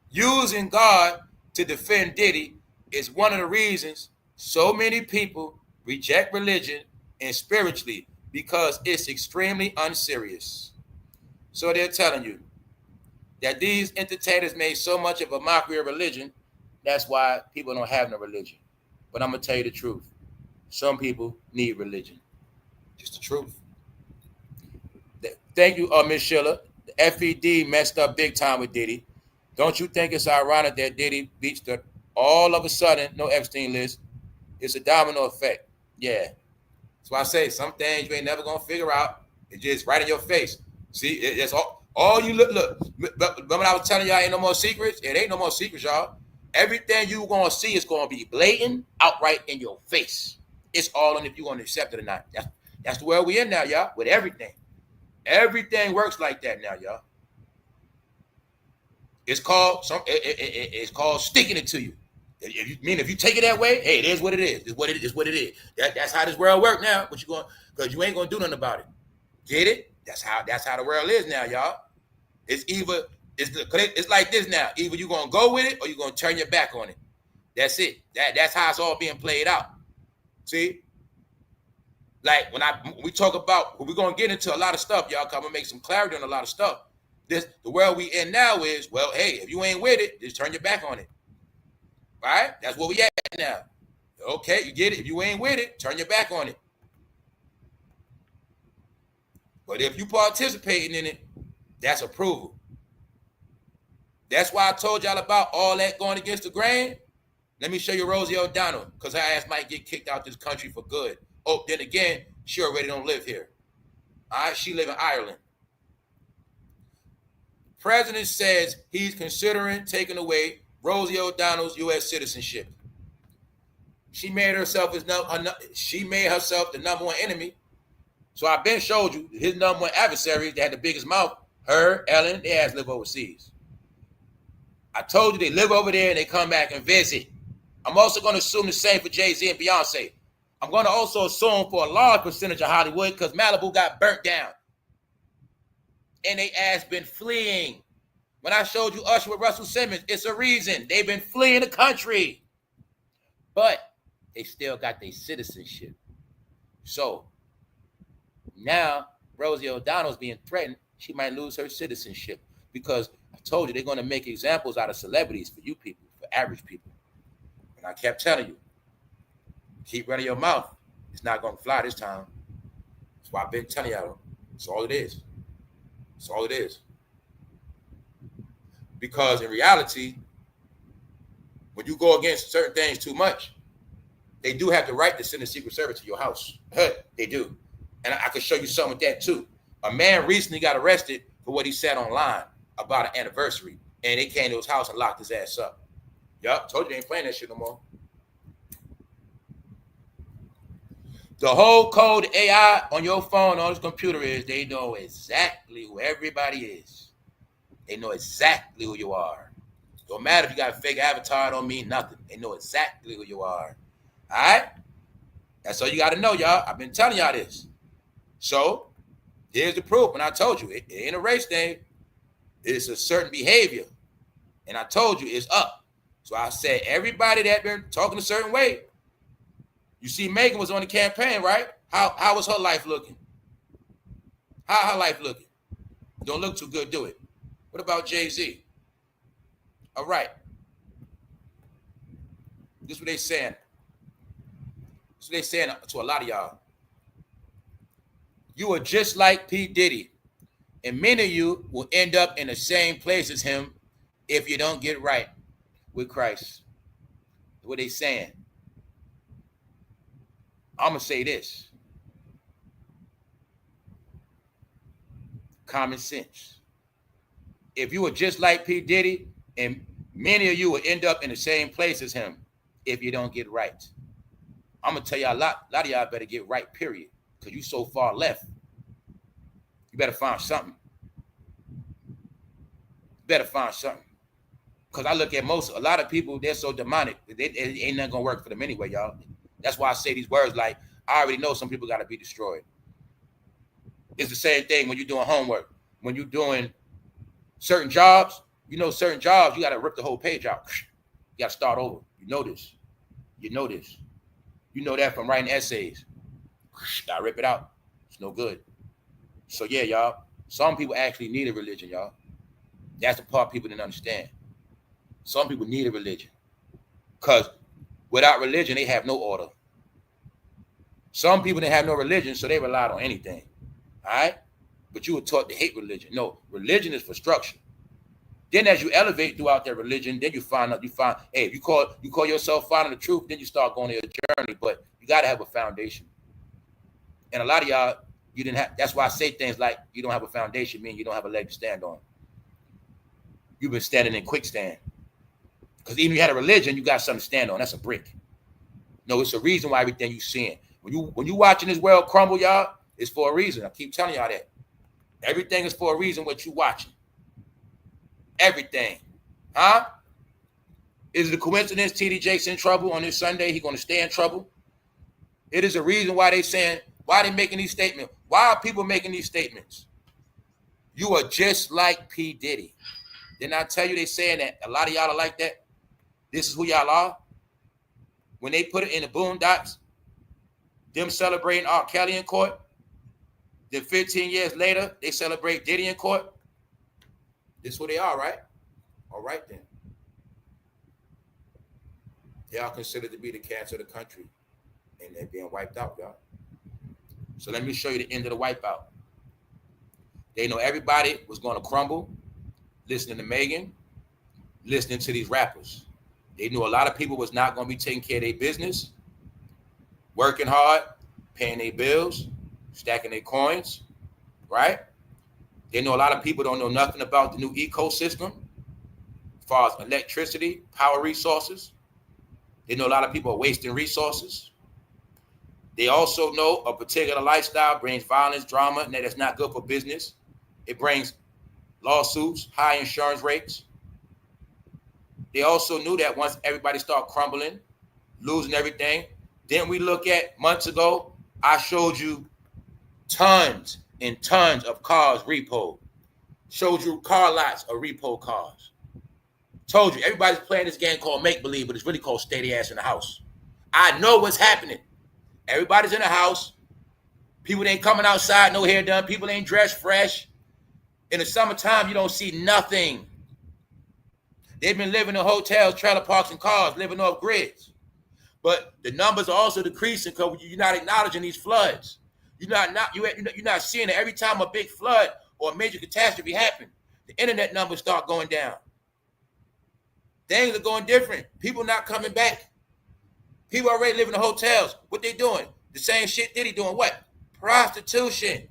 Using God to defend Diddy is one of the reasons so many people reject religion and spiritually because it's extremely unserious. So they're telling you that these entertainers made so much of a mockery of religion, that's why people don't have no religion. But I'm going to tell you the truth. Some people need religion. Just the truth. Thank you, Miss Sheila. The FED messed up big time with Diddy. Don't you think it's ironic that Diddy beats all of a sudden, no Epstein list? It's a domino effect. Yeah. That's why I say some things you ain't never going to figure out. It's just right in your face. See, it's all you look. But when I was telling y'all ain't no more secrets, it ain't no more secrets, y'all. Everything you're going to see is going to be blatant, outright in your face. It's all on if you're going to accept it or not. That's the world we in now, y'all, with everything. Everything works like that now, y'all. It's called it's called sticking it to you. If you take it that way, hey, it is what it is. It's what it is. What it is. That's how this world works now. But you going because you ain't gonna do nothing about it. Get it? That's how the world is now, y'all. It's like this now. Either you're gonna go with it or you're gonna turn your back on it. That's it. That's how it's all being played out. See? Like when we talk about, we're gonna get into a lot of stuff, y'all. Come and make some clarity on a lot of stuff. The world we in now is, well, hey, if you ain't with it, just turn your back on it. Right? That's where we at now. Okay, you get it. If you ain't with it, turn your back on it. But if you participating in it, that's approval. That's why I told y'all about all that going against the grain. Let me show you Rosie O'Donnell, because her ass might get kicked out this country for good. Oh, then again, she already don't live here. All right, she live in Ireland. President says he's considering taking away Rosie O'Donnell's U.S. citizenship. She made herself the number one enemy. So I've been showed you his number one adversaries that had the biggest mouth. Her, Ellen, they ass live overseas. I told you they live over there and they come back and visit. I'm also going to assume the same for Jay-Z and Beyonce. I'm going to also assume for a large percentage of Hollywood because Malibu got burnt down. And they ass been fleeing. When I showed you Usher with Russell Simmons, it's a reason. They've been fleeing the country. But they still got their citizenship. So now Rosie O'Donnell's being threatened. She might lose her citizenship because I told you they're going to make examples out of celebrities for you people, for average people. And I kept telling you, keep running your mouth. It's not going to fly this time. That's why I've been telling y'all. That's all it is. That's all it is. Because in reality, when you go against certain things too much, they do have the right to send a Secret Service to your house. They do. And I can show you something with that too. A man recently got arrested for what he said online about an anniversary. And they came to his house and locked his ass up. Yup, told you they ain't playing that shit no more. The whole code AI on your phone, on this computer is they know exactly who everybody is. They know exactly who you are. Don't matter if you got a fake avatar, don't mean nothing. They know exactly who you are. All right? That's all you got to know, y'all. I've been telling y'all this. So, here's the proof. And I told you, it ain't a race thing. It's a certain behavior. And I told you, it's up. So I said, everybody that been talking a certain way, you see Megan was on the campaign, right? How was her life looking? How her life looking? Don't look too good, do it. What about Jay-Z? All right. This is what they saying. This is what they saying to a lot of y'all. You are just like P. Diddy, and many of you will end up in the same place as him if you don't get right with Christ. What they saying. I'm going to say this. Common sense. If you were just like P. Diddy, and many of you will end up in the same place as him if you don't get right. I'm going to tell y'all a lot of y'all better get right, period, because you so far left. You better find something. You better find something. Because I look at a lot of people, they're so demonic. It ain't nothing going to work for them anyway, y'all. That's why I say these words like, I already know some people got to be destroyed. It's the same thing when you're doing homework. When you're doing certain jobs, certain jobs, you got to rip the whole page out. You got to start over. You know this. You know this. You know that from writing essays. Got to rip it out. It's no good. So yeah, y'all, some people actually need a religion, y'all. That's the part people didn't understand. Some people need a religion. Because without religion, they have no order. Some people didn't have no religion, so they relied on anything. All right? But you were taught to hate religion. No, religion is for structure. Then as you elevate throughout that religion, then you find, hey, if you call yourself finding the truth, then you start going on your journey. But you got to have a foundation. And a lot of y'all, you didn't have, that's why I say things like you don't have a foundation, meaning you don't have a leg to stand on. You've been standing in quicksand. Because even if you had a religion, you got something to stand on. That's a brick. No, it's a reason why everything you seeing. When you watching this world crumble, y'all, it's for a reason. I keep telling y'all that. Everything is for a reason what you watching. Everything. Huh? Is it a coincidence TD Jake's in trouble on this Sunday? He going to stay in trouble? It is a reason why they saying, why they making these statements. Why are people making these statements? You are just like P. Diddy. Didn't I tell you they saying that a lot of y'all are like that? This is who y'all are. When they put it in the boondocks, them celebrating R. Kelly in court, then 15 years later, they celebrate Diddy in court. This is who they are, right? All right, then. They are considered to be the cancer of the country, and they're being wiped out, y'all. So let me show you the end of the wipeout. They know everybody was going to crumble, listening to Megan, listening to these rappers. They knew a lot of people was not going to be taking care of their business, working hard, paying their bills, stacking their coins, right? They know a lot of people don't know nothing about the new ecosystem as far as electricity, power resources. They know a lot of people are wasting resources. They also know a particular lifestyle brings violence, drama, and that is not good for business. It brings lawsuits, high insurance rates. They also knew that once everybody started crumbling, losing everything, then we look at months ago, I showed you tons and tons of cars repoed. Showed you car lots of repo cars. Told you, everybody's playing this game called make-believe, but it's really called stay the ass in the house. I know what's happening. Everybody's in the house. People ain't coming outside, no hair done. People ain't dressed fresh. In the summertime, you don't see nothing. They've been living in hotels, trailer parks, and cars, living off grids. But the numbers are also decreasing because you're not acknowledging these floods. You're not seeing it. Every time a big flood or a major catastrophe happens, the internet numbers start going down. Things are going different. People not coming back. People already living in hotels. What they doing? The same shit Diddy doing what? Prostitution.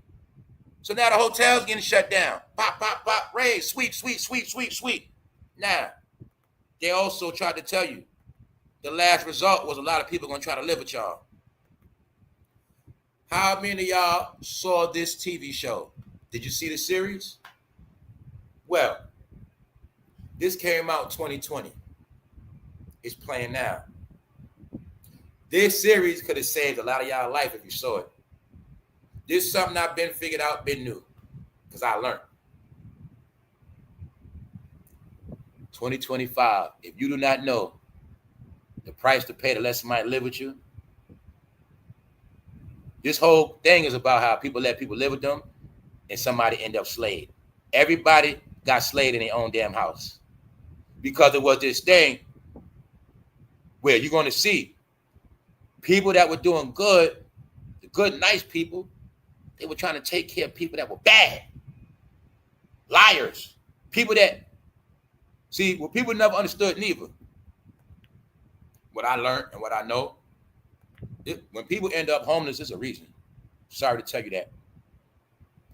So now the hotel's getting shut down. Pop, pop, pop, rayj, sweep, sweep, sweep, sweep, sweep. Now, they also tried to tell you the last result was a lot of people going to try to live with y'all. How many of y'all saw this TV show? Did you see the series? Well, this came out in 2020. It's playing now. This series could have saved a lot of y'all life if you saw it. This is something I've been figured out, been new, because I learned. 2025, if you do not know the price to pay to let somebody live with you, this whole thing is about how people let people live with them and somebody end up slayed. Everybody got slayed in their own damn house because it was this thing where you're going to see people that were doing good, the good, nice people, they were trying to take care of people that were bad, liars, people that, see, what people never understood neither, what I learned and what I know, when people end up homeless, there's a reason. Sorry to tell you that.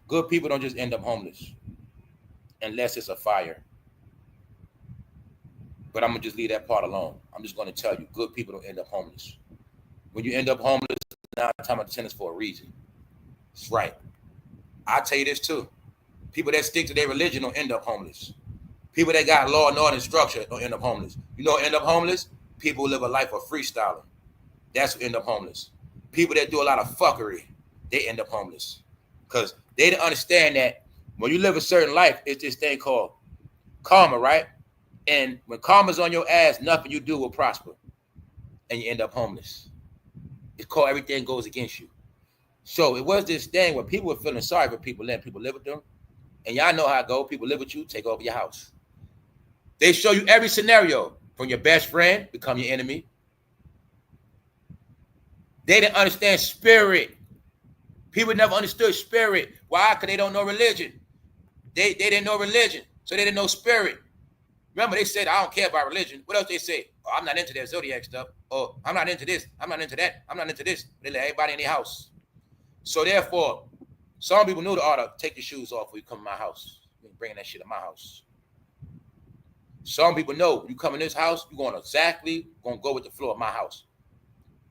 Good people don't just end up homeless unless it's a fire. But I'm going to just leave that part alone. I'm just going to tell you, good people don't end up homeless. When you end up homeless, 9 times out of 10 is for a reason. That's right. I'll tell you this too. People that stick to their religion don't end up homeless. People that got law and order and structure don't end up homeless. You know what end up homeless? People who live a life of freestyling. That's who end up homeless. People that do a lot of fuckery, they end up homeless. Because they don't understand that when you live a certain life, it's this thing called karma, right? And when karma's on your ass, nothing you do will prosper. And you end up homeless. It's called everything goes against you. So it was this thing where people were feeling sorry for people, letting people live with them. And y'all know how it goes. People live with you, take over your house. They show you every scenario from your best friend, become your enemy. They didn't understand spirit. People never understood spirit. Why? Because they don't know religion. They didn't know religion, so they didn't know spirit. Remember, they said, I don't care about religion. What else they say? Oh, I'm not into that zodiac stuff. Oh, I'm not into this. I'm not into that. I'm not into this. They let everybody in their house. So therefore, some people knew the order, take your shoes off when you come to my house. You ain't bringing that shit to my house. Some people know you come in this house, you're going to go with the flow of my house.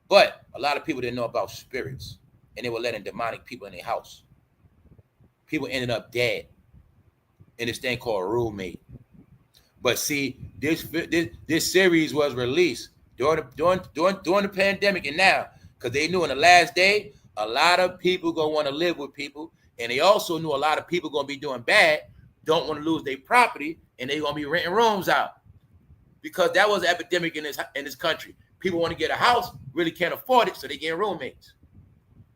But a lot of people didn't know about spirits, and they were letting demonic people in their house. People ended up dead in this thing called a roommate. But see, this series was released during the pandemic and now, because they knew in the last day, a lot of people gonna want to live with people, and they also knew a lot of people gonna be doing bad, don't want to lose their property, and they gonna be renting rooms out, because that was an epidemic in this country. People want to get a house, really can't afford it, so they get roommates.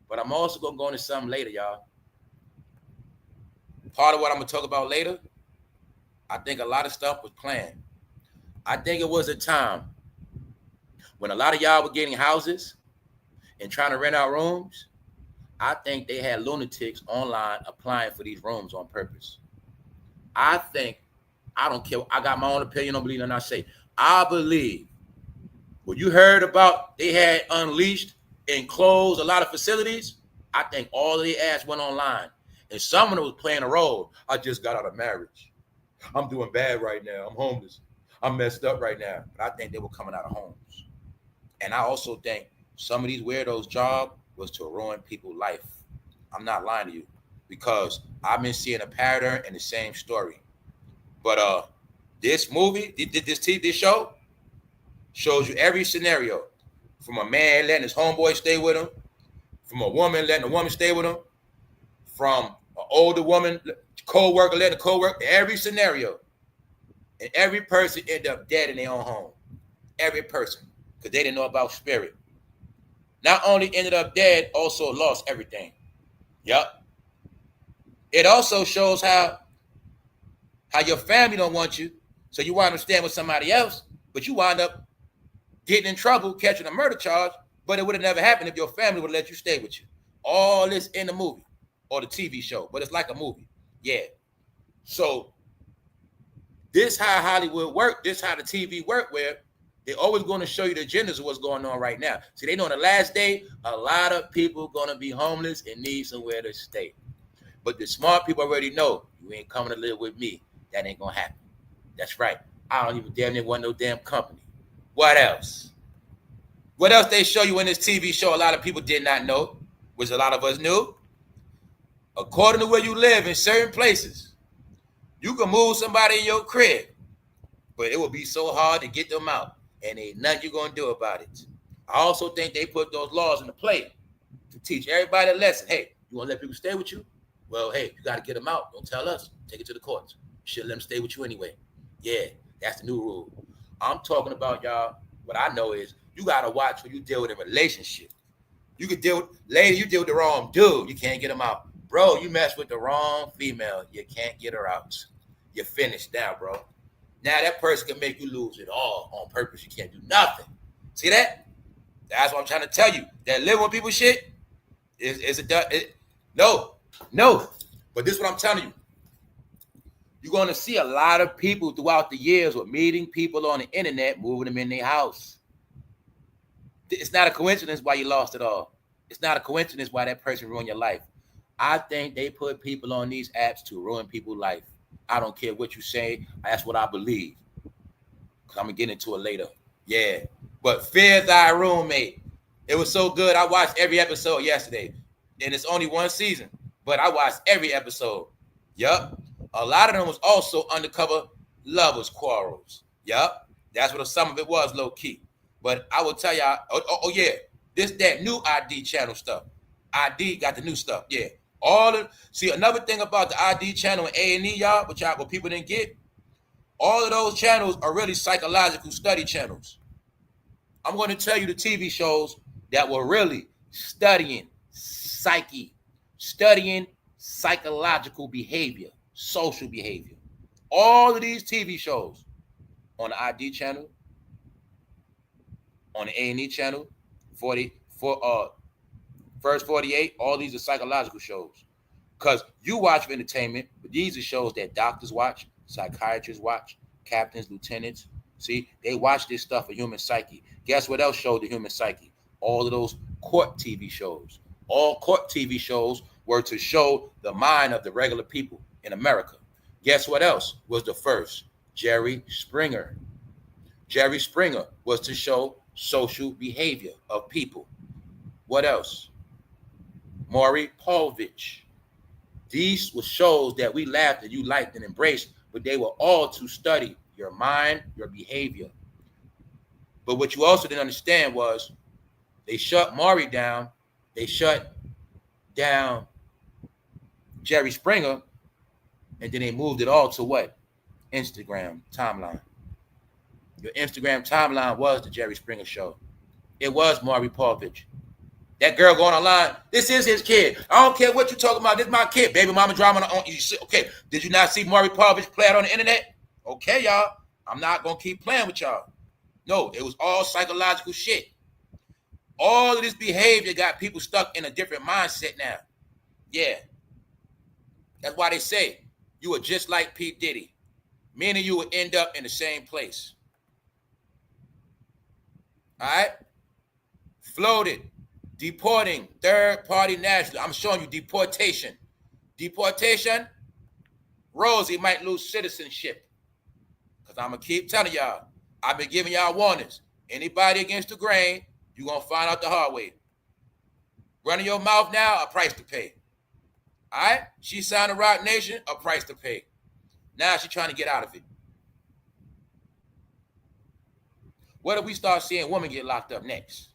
But I'm also gonna go into something later, y'all. Part of what I'm gonna talk about later, I think a lot of stuff was planned. I think it was a time when a lot of y'all were getting houses and trying to rent out rooms. I think they had lunatics online applying for these rooms on purpose. I don't care. I got my own opinion. Don't believe in what I say. I believe when you heard about they had unleashed and closed a lot of facilities, I think all of the ads went online. And someone was playing a role. I just got out of marriage. I'm doing bad right now. I'm homeless. I'm messed up right now. But I think they were coming out of homes. And I also think some of these weirdos' job was to ruin people's life. I'm not lying to you, because I've been seeing a pattern in the same story. But this movie, this TV show, shows you every scenario. From a man letting his homeboy stay with him, from a woman letting a woman stay with him, from an older woman, co-worker letting a co-worker, every scenario. And every person ended up dead in their own home. Every person, because they didn't know about spirit. Not only ended up dead, also lost everything. Yep. It also shows how your family don't want you, so you wind up staying with somebody else, but you wind up getting in trouble, catching a murder charge, but it would have never happened if your family would let you stay with you. All this in the movie or the TV show, but it's like a movie. Yeah. So this how Hollywood work, this how the TV work, where they're always going to show you the agendas of what's going on right now. See, they know on the last day, a lot of people going to be homeless and need somewhere to stay. But the smart people already know, you ain't coming to live with me. That ain't going to happen. That's right. I don't even damn near want no damn company. What else? What else they show you in this TV show a lot of people did not know, which a lot of us knew? According to where you live in certain places, you can move somebody in your crib, but it will be so hard to get them out, and ain't nothing you're going to do about it. I also think they put those laws into play to teach everybody a lesson. Hey, you want to let people stay with you? Well, hey, you got to get them out. Don't tell us. Take it to the courts. You should let them stay with you anyway. Yeah, that's the new rule. I'm talking about, y'all, what I know is you got to watch when you deal with a relationship. You could deal with, lady, you deal with the wrong dude. You can't get him out. Bro, you mess with the wrong female. You can't get her out. You're finished now, bro. Now that person can make you lose it all on purpose. You can't do nothing. See that? That's what I'm trying to tell you. That living with people shit is no. But this is what I'm telling you. You're going to see a lot of people throughout the years with meeting people on the internet, moving them in their house. It's not a coincidence why you lost it all. It's not a coincidence why that person ruined your life. I think they put people on these apps to ruin people's life. I don't care what you say. That's what I believe. I'm going to get into it later. Yeah. But Fear Thy Roommate. It was so good. I watched every episode yesterday. And it's only one season. But I watched every episode. Yup. A lot of them was also undercover lovers quarrels. Yup. That's what some of it was, low key. But I will tell y'all, yeah. That new ID channel stuff. ID got the new stuff. Yeah. See, another thing about the ID channel and A&E, y'all, what people didn't get, all of those channels are really psychological study channels. I'm going to tell you the TV shows that were really studying psyche, studying psychological behavior, social behavior. All of these TV shows on the ID channel, on the A&E channel, First 48, all these are psychological shows. Because you watch entertainment, but these are shows that doctors watch, psychiatrists watch, captains, lieutenants. See, they watch this stuff for human psyche. Guess what else showed the human psyche? All of those court TV shows. All court TV shows were to show the mind of the regular people in America. Guess what else was the first? Jerry Springer. Jerry Springer was to show social behavior of people. What else? Maury Povich. These were shows that we laughed and you liked and embraced, but they were all to study your mind, your behavior. But what you also didn't understand was they shut Maury down. They shut down Jerry Springer, and then they moved it all to what? Instagram timeline. Your Instagram timeline was the Jerry Springer show. It was Maury Povich. That girl going online, this is his kid. I don't care what you're talking about. This is my kid. Baby mama drama on. Okay, did you not see Maury Povich play it on the internet? Okay, y'all. I'm not going to keep playing with y'all. No, it was all psychological shit. All of this behavior got people stuck in a different mindset now. Yeah. That's why they say you are just like P. Diddy. Me and you will end up in the same place. All right? Floated. Deporting third-party national. I'm showing you deportation. Deportation, Rosie might lose citizenship. Because I'm going to keep telling y'all, I've been giving y'all warnings. Anybody against the grain, you're going to find out the hard way. Running your mouth now, a price to pay. All right? She signed a Rock Nation, a price to pay. Now she's trying to get out of it. What if we start seeing women get locked up next?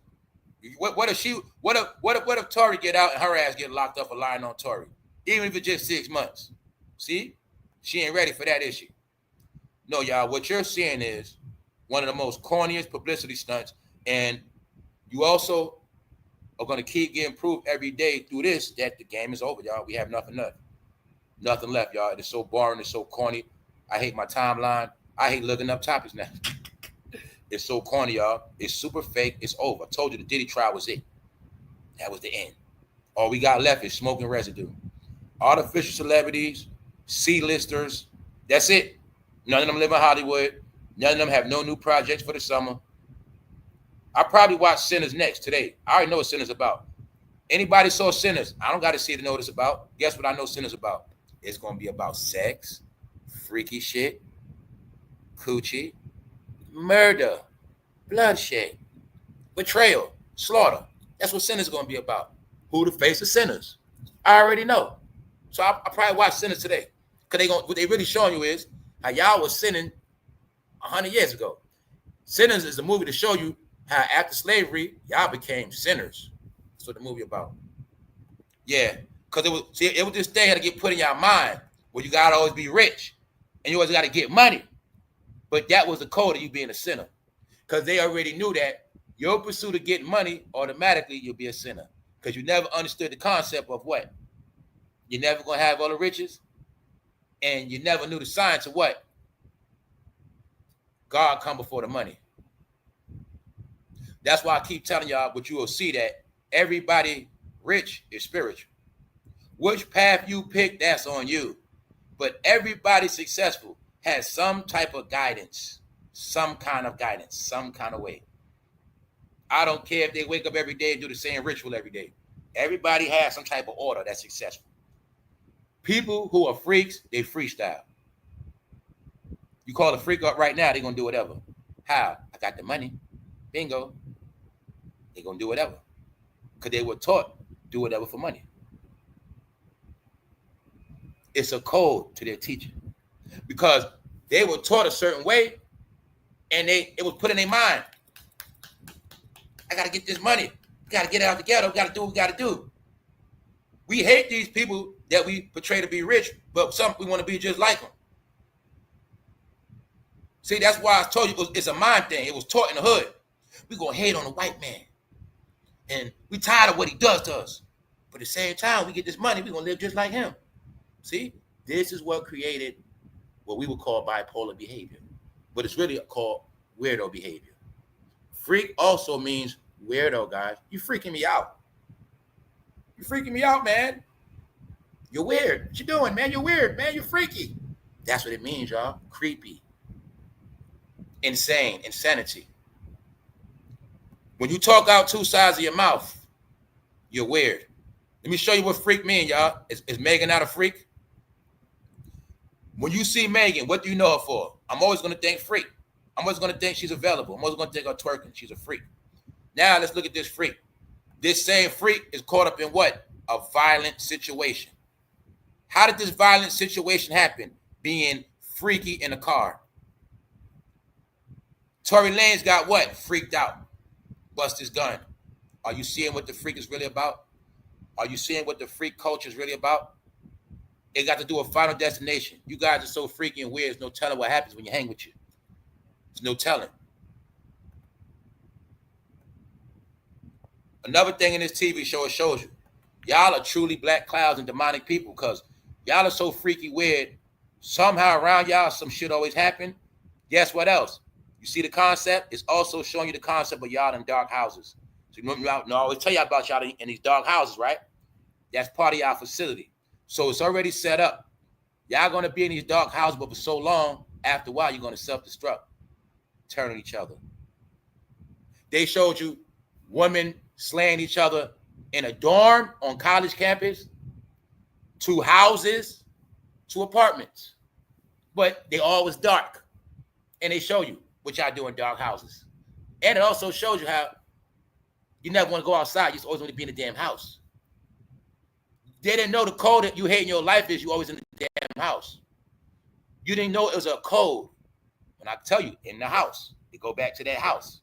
What if Tory get out and her ass get locked up for lying on Tory? Even if it's just 6 months. See? She ain't ready for that issue. No, y'all, what you're seeing is one of the most corniest publicity stunts, and you also are going to keep getting proof every day through this that the game is over, y'all. We have nothing left. Nothing left, y'all. It's so boring. It's so corny. I hate my timeline. I hate looking up topics now. It's so corny, y'all. It's super fake. It's over. I told you the Diddy trial was it. That was the end. All we got left is smoking residue. Artificial celebrities, C-listers. That's it. None of them live in Hollywood. None of them have no new projects for the summer. I probably watch Sinners next today. I already know what Sinners about. Anybody saw Sinners? I don't got to see to know what it's about. Guess what I know Sinners about? It's going to be about sex, freaky shit, coochie, murder, bloodshed, betrayal, slaughter. That's what Sinners is going to be about. Who the face of sinners? I already know. So I probably watch Sinners today. Because what they really showing you is how y'all was sinning 100 years ago. Sinners is a movie to show you how after slavery, y'all became sinners. That's what the movie about. Yeah. Because it was this thing had to get put in your mind where you got to always be rich. And you always got to get money. But that was the code of you being a sinner. Because they already knew that your pursuit of getting money, automatically you'll be a sinner. Because you never understood the concept of what? You're never going to have all the riches. And you never knew the science of what? God come before the money. That's why I keep telling y'all, but you will see that everybody rich is spiritual. Which path you pick, that's on you. But everybody successful has some type of guidance, some kind of guidance, some kind of way. I don't care if they wake up every day and do the same ritual every day. Everybody has some type of order that's successful. People who are freaks, they freestyle. You call a freak up right now, they're going to do whatever. How? I got the money. Bingo. They're going to do whatever. Because they were taught do whatever for money. It's a code to their teaching. Because they were taught a certain way, and it was put in their mind. I got to get this money. We got to get it out together. We got to do what we got to do. We hate these people that we portray to be rich, but some we want to be just like them. See, that's why I told you it's a mind thing. It was taught in the hood. We're going to hate on the white man. And we tired of what he does to us. But at the same time, we get this money, we're going to live just like him. See, this is what created what we would call bipolar behavior. But it's really called weirdo behavior. Freak also means weirdo, guys. You freaking me out. You're freaking me out, man. You're weird. What you doing, man? You're weird, man. You're freaky. That's what it means, y'all. Creepy. Insane. Insanity. When you talk out two sides of your mouth, you're weird. Let me show you what freak mean, y'all. Is Megan not a freak? When you see Megan, what do you know her for? I'm always going to think freak. I'm always going to think she's available. I'm always going to think her twerking. She's a freak. Now let's look at this freak. This same freak is caught up in what? A violent situation. How did this violent situation happen? Being freaky in a car. Tory Lanez got what? Freaked out. Bust his gun. Are you seeing what the freak is really about? Are you seeing what the freak culture is really about? It got to do with Final Destination. You guys are so freaky and weird, there's no telling what happens when you hang with you. There's no telling. Another thing in this TV show, it shows you. Y'all are truly black clouds and demonic people because y'all are so freaky weird. Somehow around y'all, some shit always happen. Guess what else? You see the concept? It's also showing you the concept of y'all in dark houses. So you know, I always tell y'all about y'all in these dark houses, right? That's part of y'all facility. So it's already set up. Y'all going to be in these dark houses, but for so long, after a while, you're going to self-destruct, turn on each other. They showed you women slaying each other in a dorm on college campus, to houses, to apartments. But they all was dark. And they show you what y'all do in dark houses. And it also shows you how you never want to go outside. You always want to be in the damn house. They didn't know the code that you hate in your life is you always in the damn house. You didn't know it was a code. When I tell you, in the house, you go back to that house.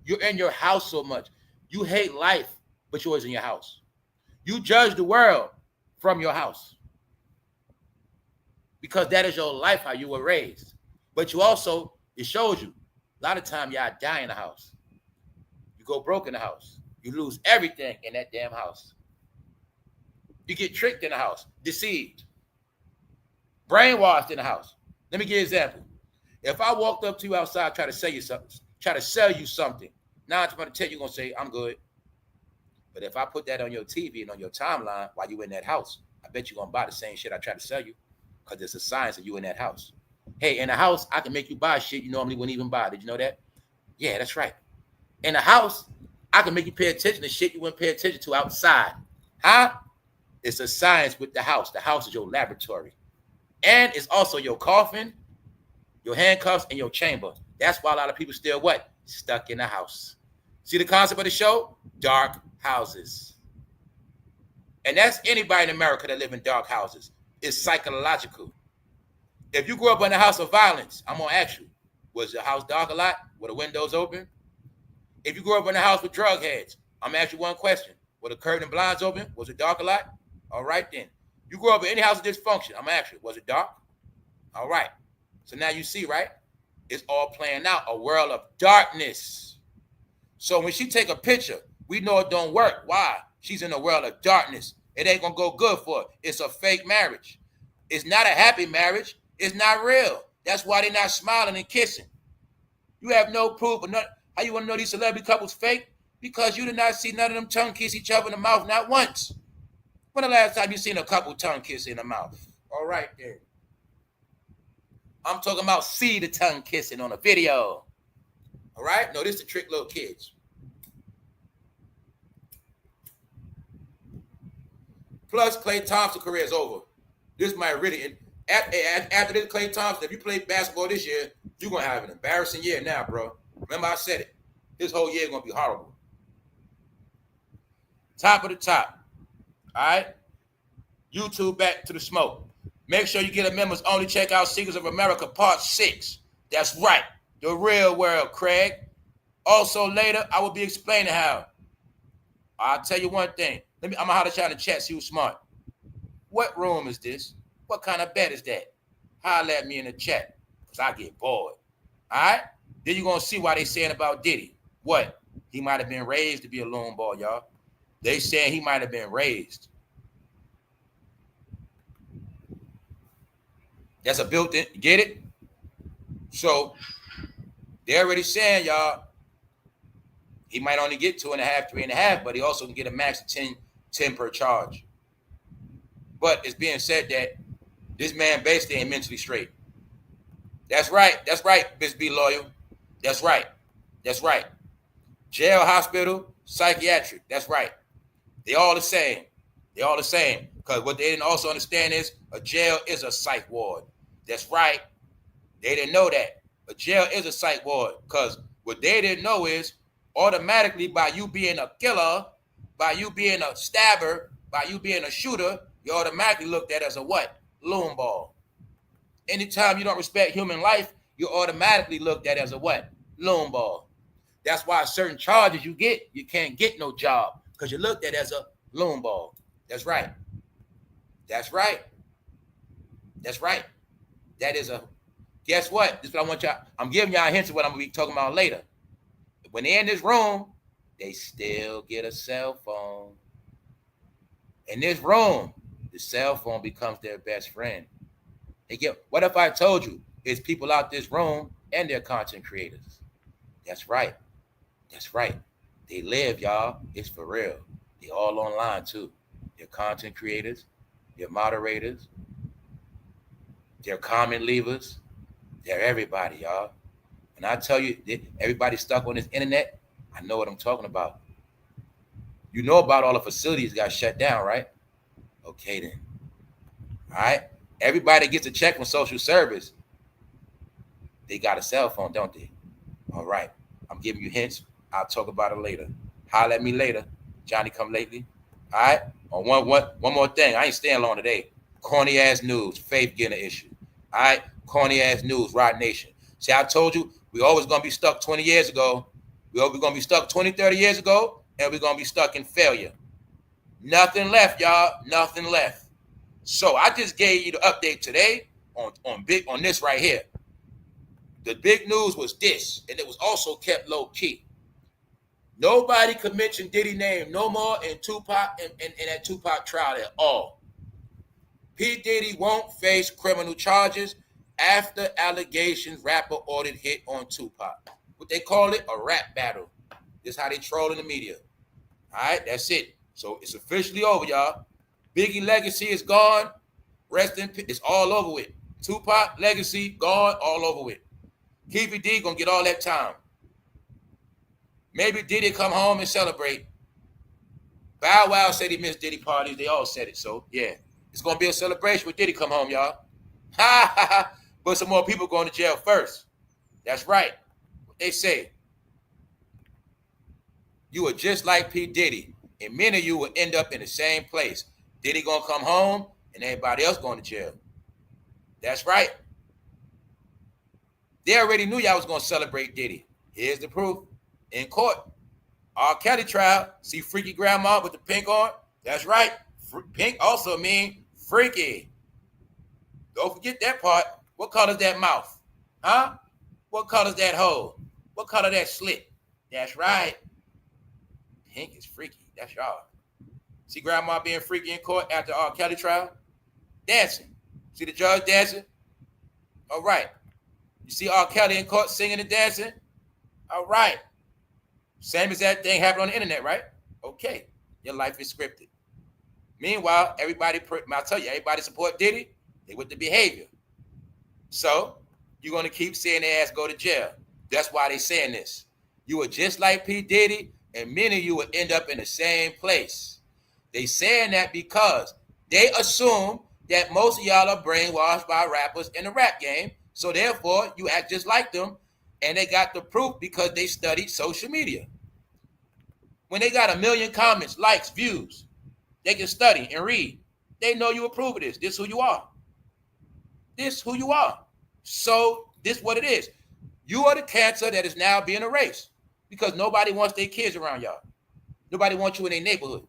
You're in your house so much. You hate life, but you're always in your house. You judge the world from your house. Because that is your life, how you were raised. But you also, it shows you, a lot of time y'all die in the house. You go broke in the house. You lose everything in that damn house. You get tricked in the house, deceived, brainwashed in the house. Let me give you an example. If I walked up to you outside, try to sell you something, 9 times out of 10, you're going to say, I'm good. But if I put that on your TV and on your timeline while you're in that house, I bet you're going to buy the same shit I try to sell you because there's a sign that you in that house. Hey, in a house, I can make you buy shit you normally wouldn't even buy. Did you know that? Yeah, that's right. In a house, I can make you pay attention to shit you wouldn't pay attention to outside. Huh? It's a science with the house. The house is your laboratory. And it's also your coffin, your handcuffs, and your chamber. That's why a lot of people still what? Stuck in the house. See the concept of the show? Dark houses. And that's anybody in America that live in dark houses. It's psychological. If you grew up in a house of violence, I'm going to ask you, was your house dark a lot? Were the windows open? If you grew up in a house with drug heads, I'm going to ask you one question. Were the curtain and blinds open? Was it dark a lot? All right, then. You grew up in any house of dysfunction, I'm going to ask you, was it dark? All right. So now you see, right? It's all playing out, a world of darkness. So when she take a picture, we know it don't work. Why? She's in a world of darkness. It ain't going to go good for her. It's a fake marriage. It's not a happy marriage. It's not real. That's why they're not smiling and kissing. You have no proof. But how you want to know these celebrity couples fake? Because you did not see none of them tongue kiss each other in the mouth, not once. When the last time you seen a couple tongue kiss in the mouth? All right, then. I'm talking about see the tongue kissing on a video. All right? No, this is to trick little kids. Plus, Klay Thompson's career is over. This might really... After this, Klay Thompson, if you play basketball this year, you're going to have an embarrassing year now, bro. Remember I said it. This whole year is going to be horrible. Top of the top. All right? YouTube back to the smoke. Make sure you get a members only. Check out Secrets of America Part 6. That's right. The real world, Craig. Also, later, I will be explaining how. I'll tell you one thing. I'm going to holler at you in the chat, see who's smart. What room is this? What kind of bet is that? Holler at me in the chat, because I get bored. All right? Then you're going to see why they saying about Diddy. What? He might have been raised to be a lone ball, y'all. They saying he might have been raised. That's a built-in. Get it? So, they're already saying, y'all, he might only get 2.5, 3.5, but he also can get a max of 10 per charge. But it's being said that this man basically ain't mentally straight. That's right. That's right, Miss B Loyal. That's right. That's right. Jail, hospital, psychiatric. That's right. They all the same. They all the same. Because what they didn't also understand is A jail is a psych ward. That's right. They didn't know that. A jail is a psych ward, because what they didn't know is automatically by you being a killer, by you being a stabber, by you being a shooter, you automatically looked at as a what? Loon ball. Anytime you don't respect human life, you're automatically looked at as a what? Loon ball. That's why certain charges you get, you can't get no job, because you're looked at as a loon ball. That's right. That's right. That's right. That is a, guess what? This is what I want y'all, I'm giving y'all hints of what I'm going to be talking about later. When they're in this room, they still get a cell phone. In this room, the cell phone becomes their best friend. They get, what if I told you it's people out this room and they're content creators? That's right. That's right. They live, y'all. It's for real. They all online too. They're content creators. They're moderators. They're comment leavers. They're everybody, y'all. And I tell you, everybody stuck on this internet, I know what I'm talking about. You know about all the facilities got shut down, right? Okay then. All right. Everybody gets a check from social service. They got a cell phone, don't they? All right. I'm giving you hints. I'll talk about it later. Holler at me later. Johnny come lately. All right. On one more thing. I ain't staying long today. Corny ass news. Faith getting an issue. All right. Corny ass news. Rod Nation. See, I told you we always gonna be stuck 20 years ago. We're gonna be stuck 20, 30 years ago, and we're gonna be stuck in failure. Nothing left, y'all. Nothing left. So I just gave you the update today on this right here. The big news was this, and it was also kept low key. Nobody could mention Diddy name no more in TUPAC in that TUPAC trial at all. P. Diddy won't face criminal charges after allegations rapper ordered hit on TUPAC. What they call it, a rap battle. This is how they troll in the media. All right, that's it. So it's officially over, y'all. Biggie legacy is gone. Rest in peace. It's all over with. TUPAC legacy gone, all over with. Keefy D gonna get all that time. Maybe Diddy come home and celebrate. Bow Wow said he missed Diddy parties. They all said it. So yeah, it's gonna be a celebration when Diddy come home, y'all. Ha ha ha. But some more people going to jail first. That's right. What they say. You are just like P. Diddy, and many of you will end up in the same place. Diddy gonna come home, and everybody else going to jail. That's right. They already knew y'all was gonna celebrate Diddy. Here's the proof. In court, R. Kelly trial. See freaky grandma with the pink on? That's right. Pink also mean freaky. Don't forget that part. What color is that mouth? Huh? What color is that hole? What color that slit? That's right. Pink is freaky. That's y'all. See grandma being freaky in court after R. Kelly trial? Dancing. See the judge dancing? All right. You see R. Kelly in court singing and dancing? All right. Same as that thing happened on the internet, right? Okay. Your life is scripted. Meanwhile, everybody, I'll tell you, everybody support Diddy. They with the behavior. So you're going to keep seeing their ass go to jail. That's why they saying this. You are just like P. Diddy, and many of you will end up in the same place. They saying that because they assume that most of y'all are brainwashed by rappers in the rap game. So therefore, you act just like them. And they got the proof because they studied social media. When they got 1 million comments, likes, views, they can study and read. They know you approve of this. This is who you are. This is who you are. So this is what it is. You are the cancer that is now being erased because nobody wants their kids around y'all. Nobody wants you in their neighborhood.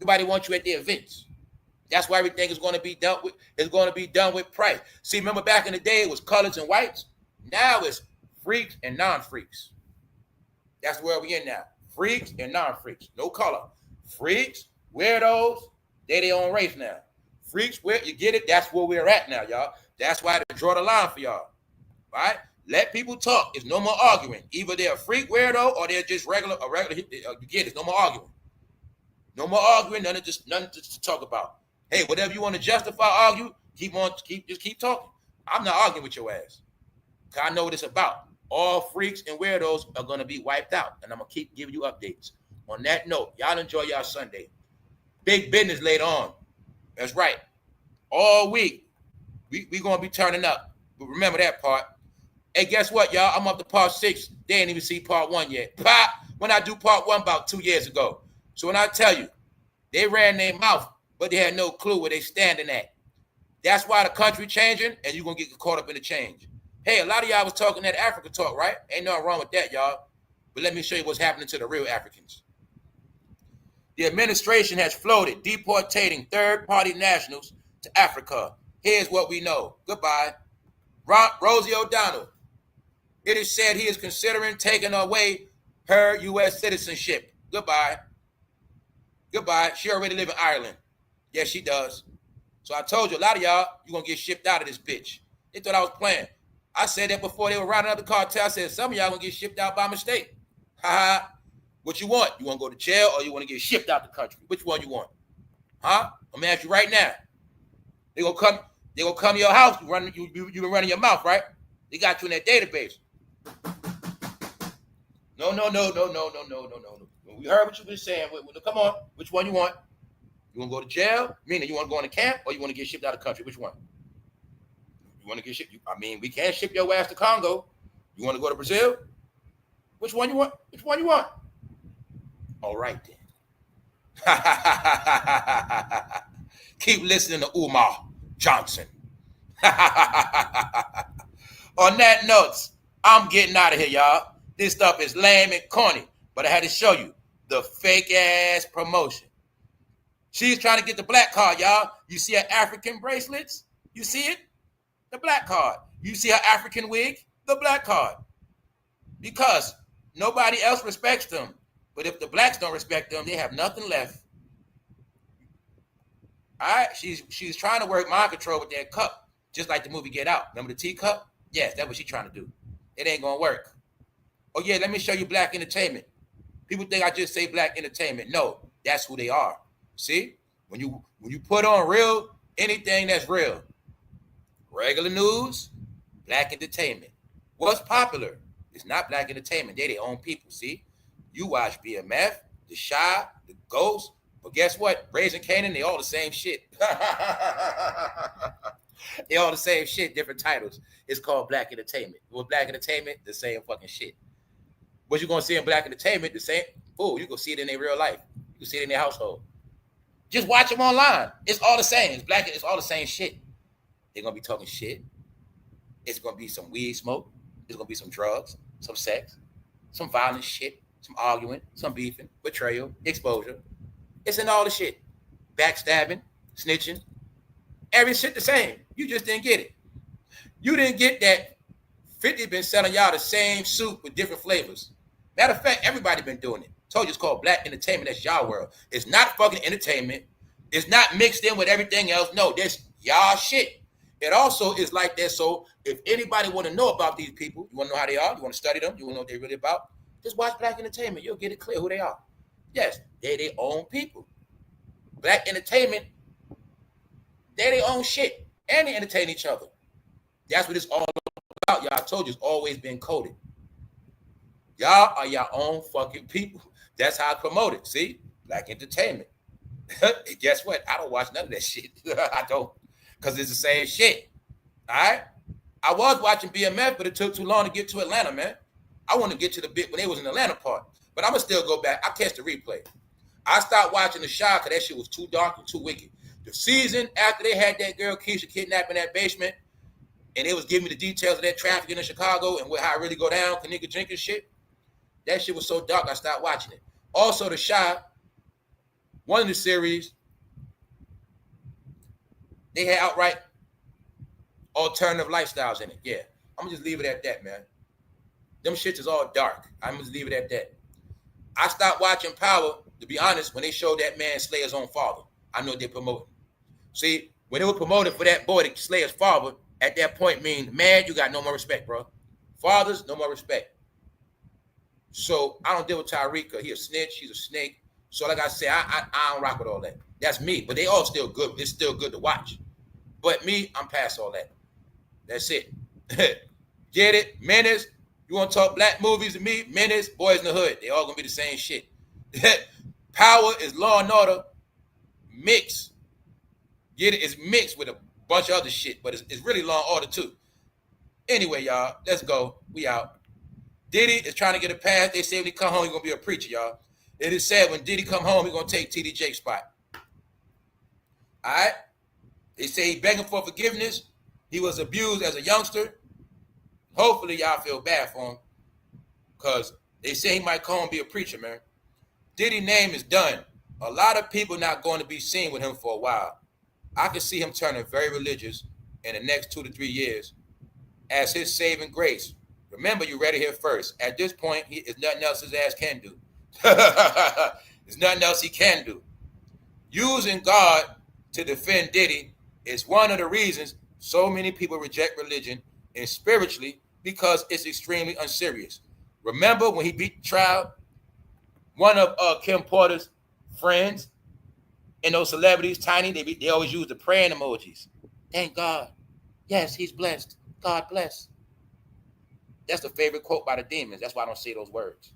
Nobody wants you at their events. That's why everything is going to be done with. It's going to be done with price. See, remember back in the day, it was colors and whites. Now it's freaks and non-freaks. That's where we in now. Freaks and non-freaks. No color. Freaks, weirdos, they their own race now. Freaks, where you get it? That's where we're at now, y'all. That's why they draw the line for y'all. Right? Let people talk. There's no more arguing. Either they're a freak weirdo or they're just regular. You get it. No more arguing. No more arguing. Nothing to talk about. Hey, whatever you want to justify, argue. Just keep talking. I'm not arguing with your ass. I know what it's about. All freaks and weirdos are going to be wiped out. And I'm going to keep giving you updates. On that note, y'all enjoy y'all Sunday. Big business later on. That's right. all week. We gonna be turning up. But remember that part. Hey, guess what, y'all? I'm up to part 6. They ain't even see part 1 yet. Pop! When I do part 1 about 2 years ago. So when I tell you, they ran their mouth, but they had no clue where they standing at. That's why the country changing, and you're going to get caught up in the change. Hey, a lot of y'all was talking that Africa talk, right? Ain't nothing wrong with that, y'all. But let me show you what's happening to the real Africans. The administration has floated deportating third-party nationals to Africa. Here's what we know. Goodbye. Rosie O'Donnell. It is said he is considering taking away her U.S. citizenship. Goodbye. Goodbye. She already live in Ireland. Yes, she does. So I told you, a lot of y'all, you're going to get shipped out of this bitch. They thought I was playing. I said that before they were rounding up the cartel. I said, some of y'all going to get shipped out by mistake. Ha ha. What you want? You want to go to jail or you want to get shipped out the country? Which one you want? Huh? I'm going to ask you right now. They going to come to your house. You've been running your mouth, right? They got you in that database. No. We heard what you've been saying. Come on. Which one you want? You want to go to jail? Meaning you want to go in the camp or you want to get shipped out of the country? Which one? You want to get shipped? I mean, we can't ship your ass to Congo. You want to go to Brazil? Which one you want? Which one you want? All right, then. Keep listening to Umar Johnson. On that note, I'm getting out of here, y'all. This stuff is lame and corny, but I had to show you the fake-ass promotion. She's trying to get the black card, y'all. You see her African bracelets? You see it? The black card. You see her African wig? The black card. Because nobody else respects them. But if the blacks don't respect them, they have nothing left. All right? She's trying to work mind control with that cup, just like the movie Get Out. Remember the teacup? Yes, that's what she's trying to do. It ain't going to work. Oh, yeah, let me show you black entertainment. People think I just say black entertainment. No, that's who they are. See? When you put on real, anything that's real, regular news, black entertainment. What's popular? It's not black entertainment. They're their own people, see? You watch BMF, The Shy, The Ghost, but guess what? Raising Canaan, they all the same shit. They all the same shit, different titles. It's called black entertainment. With black entertainment, the same fucking shit. What you gonna see in black entertainment, the same? Oh, you gonna see it in their real life. You can see it in their household. Just watch them online. It's all the same. It's black. It's all the same shit. They're gonna be talking shit. It's gonna be some weed smoke. There's gonna be some drugs, some sex, some violent shit, some arguing, some beefing, betrayal, exposure. It's in all the shit. Backstabbing, snitching. Every shit the same. You just didn't get it. You didn't get that 50 been selling y'all the same soup with different flavors. Matter of fact, everybody been doing it. Told you it's called black entertainment. That's y'all world. It's not fucking entertainment. It's not mixed in with everything else. No, that's y'all shit. It also is like that. So if anybody want to know about these people, you want to know how they are, you want to study them, you want to know what they're really about, just watch black entertainment. You'll get it clear who they are. Yes, they're their own people. Black entertainment, they're their own shit. And they entertain each other. That's what it's all about. Y'all, I told you it's always been coded. Y'all are your own fucking people. That's how I promote it. See? Black entertainment. Guess what? I don't watch none of that shit. I don't. Because it's the same shit. All right? I was watching BMF, but it took too long to get to Atlanta, man. I want to get to the bit when they was in Atlanta part. But I'm going to still go back. I catch the replay. I stopped watching The Shy because that shit was too dark and too wicked. The season after they had that girl Keisha kidnapped in that basement, and they was giving me the details of that trafficking in Chicago and how it really go down, Kanika Jenkins shit, that shit was so dark I stopped watching it. Also, The Shy, one of the series, they had outright alternative lifestyles in it. Yeah, I'm going to just leave it at that, man. Them shits is all dark. I'm going to just leave it at that. I stopped watching Power, to be honest, when they showed that man slay his own father. I know they're promoting. See, when they were promoting for that boy to slay his father, at that point mean, man, you got no more respect, bro. Fathers, no more respect. So I don't deal with Tyreek. He a snitch. He's a snake. So like I said, I don't rock with all that. That's me. But they all still good. It's still good to watch. But me, I'm past all that. That's it. Get it? Menace. You want to talk black movies to me? Menace, Boys in the Hood. They all going to be the same shit. Power is Law and Order mix Get it? It's mixed with a bunch of other shit, but it's really Law and Order too. Anyway, y'all, let's go. We out. Diddy is trying to get a pass. They say when he come home, he's gonna be a preacher, y'all. It is said when Diddy come home, he's gonna take TD Jake's spot. All right. They say he begging for forgiveness. He was abused as a youngster. Hopefully, y'all feel bad for him, because they say he might come home and be a preacher, man. Diddy's name is done. A lot of people not going to be seen with him for a while. I can see him turning very religious in the next 2 to 3 years as his saving grace. Remember, you read it here first. At this point, it's nothing else his ass can do. There's nothing else he can do. Using God to defend Diddy is one of the reasons so many people reject religion and spiritually, because it's extremely unserious. Remember when he beat the trial? One of Kim Porter's friends and those celebrities, Tiny, they always use the praying emojis. Thank God. Yes, he's blessed. God bless. That's the favorite quote by the demons. That's why I don't say those words.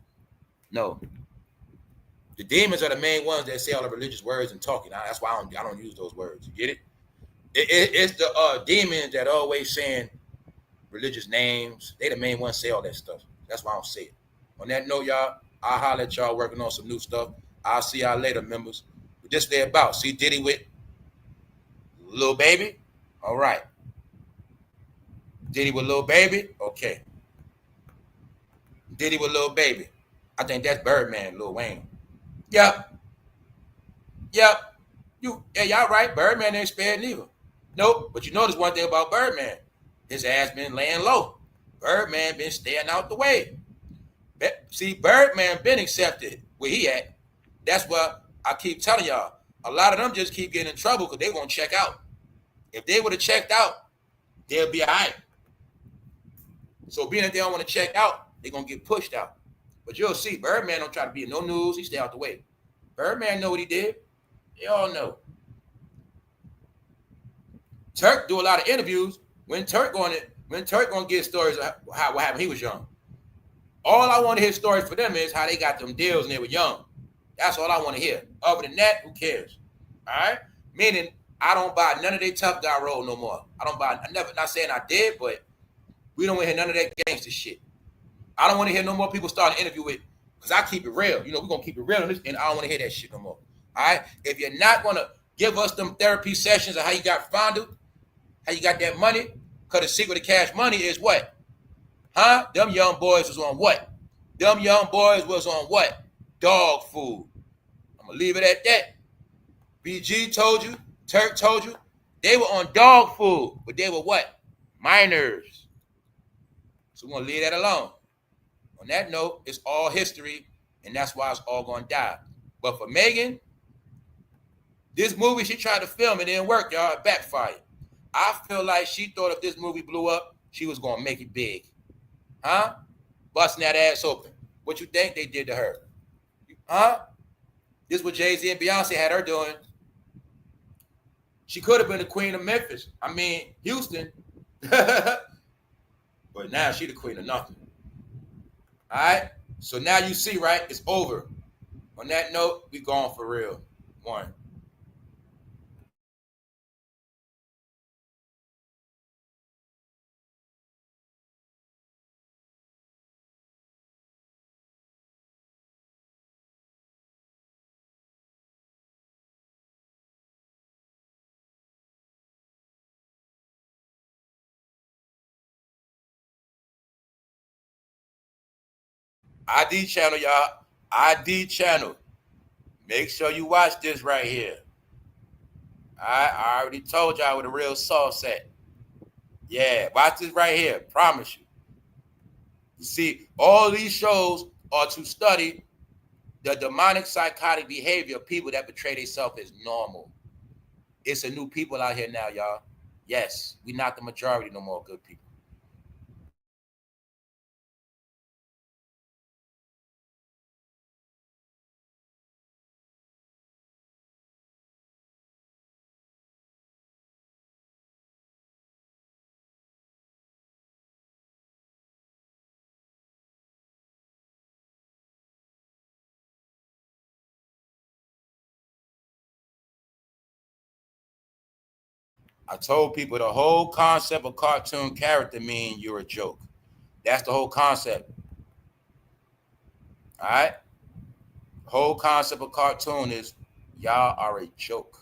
No. The demons are the main ones that say all the religious words and talking. That's why I don't use those words. You get it? It's the demons that are always saying religious names. They the main ones say all that stuff. That's why I don't say it. On that note, y'all, I'll holler at y'all working on some new stuff. I'll see y'all later, members. But just there about. See Diddy with Lil Baby? All right. Diddy with Lil Baby? Okay. Diddy with Lil Baby. I think that's Birdman, Lil Wayne. Yep. Yep. Y'all right. Birdman ain't spared neither. Nope. But you notice one thing about Birdman. His ass been laying low. Birdman been staying out the way. See, Birdman been accepted where he at. That's what I keep telling y'all. A lot of them just keep getting in trouble because they won't check out. If they would have checked out, they'll be all right. So being that they don't want to check out, they're going to get pushed out. But you'll see, Birdman don't try to be in no news. He stay out the way. Birdman know what he did. They all know. Turk do a lot of interviews. When Turk going to get stories of what happened when he was young. All I want to hear stories for them is how they got them deals when they were young. That's all I want to hear. Other than that, who cares? All right? Meaning, I don't buy none of their tough guy role no more. Not saying I did, but we don't want to hear none of that gangster shit. I don't want to hear no more people start an interview with, because I keep it real. You know, we're going to keep it real on this, and I don't want to hear that shit no more. All right? If you're not going to give us them therapy sessions of how you got fondled, how you got that money, because the secret of cash money is what? Huh? Them young boys was on what? Them young boys was on what? Dog food. I'm going to leave it at that. BG told you, Turk told you, they were on dog food, but they were what? Minors. So we're going to leave that alone. On that note, it's all history, and that's why it's all going to die. But for Megan, this movie she tried to film, it didn't work, y'all. It backfired. I feel like she thought if this movie blew up, she was going to make it big. Huh? Busting that ass open. What you think they did to her? Huh? This is what Jay-Z and Beyonce had her doing. She could have been the queen of Memphis. I mean, Houston. But now she the queen of nothing. All right? So now you see, right? It's over. On that note, we gone for real. One. ID channel, y'all. ID channel. Make sure you watch this right here. I already told y'all where the real sauce at. Yeah, watch this right here. Promise you. You see, all these shows are to study the demonic psychotic behavior of people that portray themselves as normal. It's a new people out here now, y'all. Yes, we not the majority no more, good people. I told people the whole concept of cartoon character mean you're a joke. That's the whole concept. All right? The whole concept of cartoon is y'all are a joke.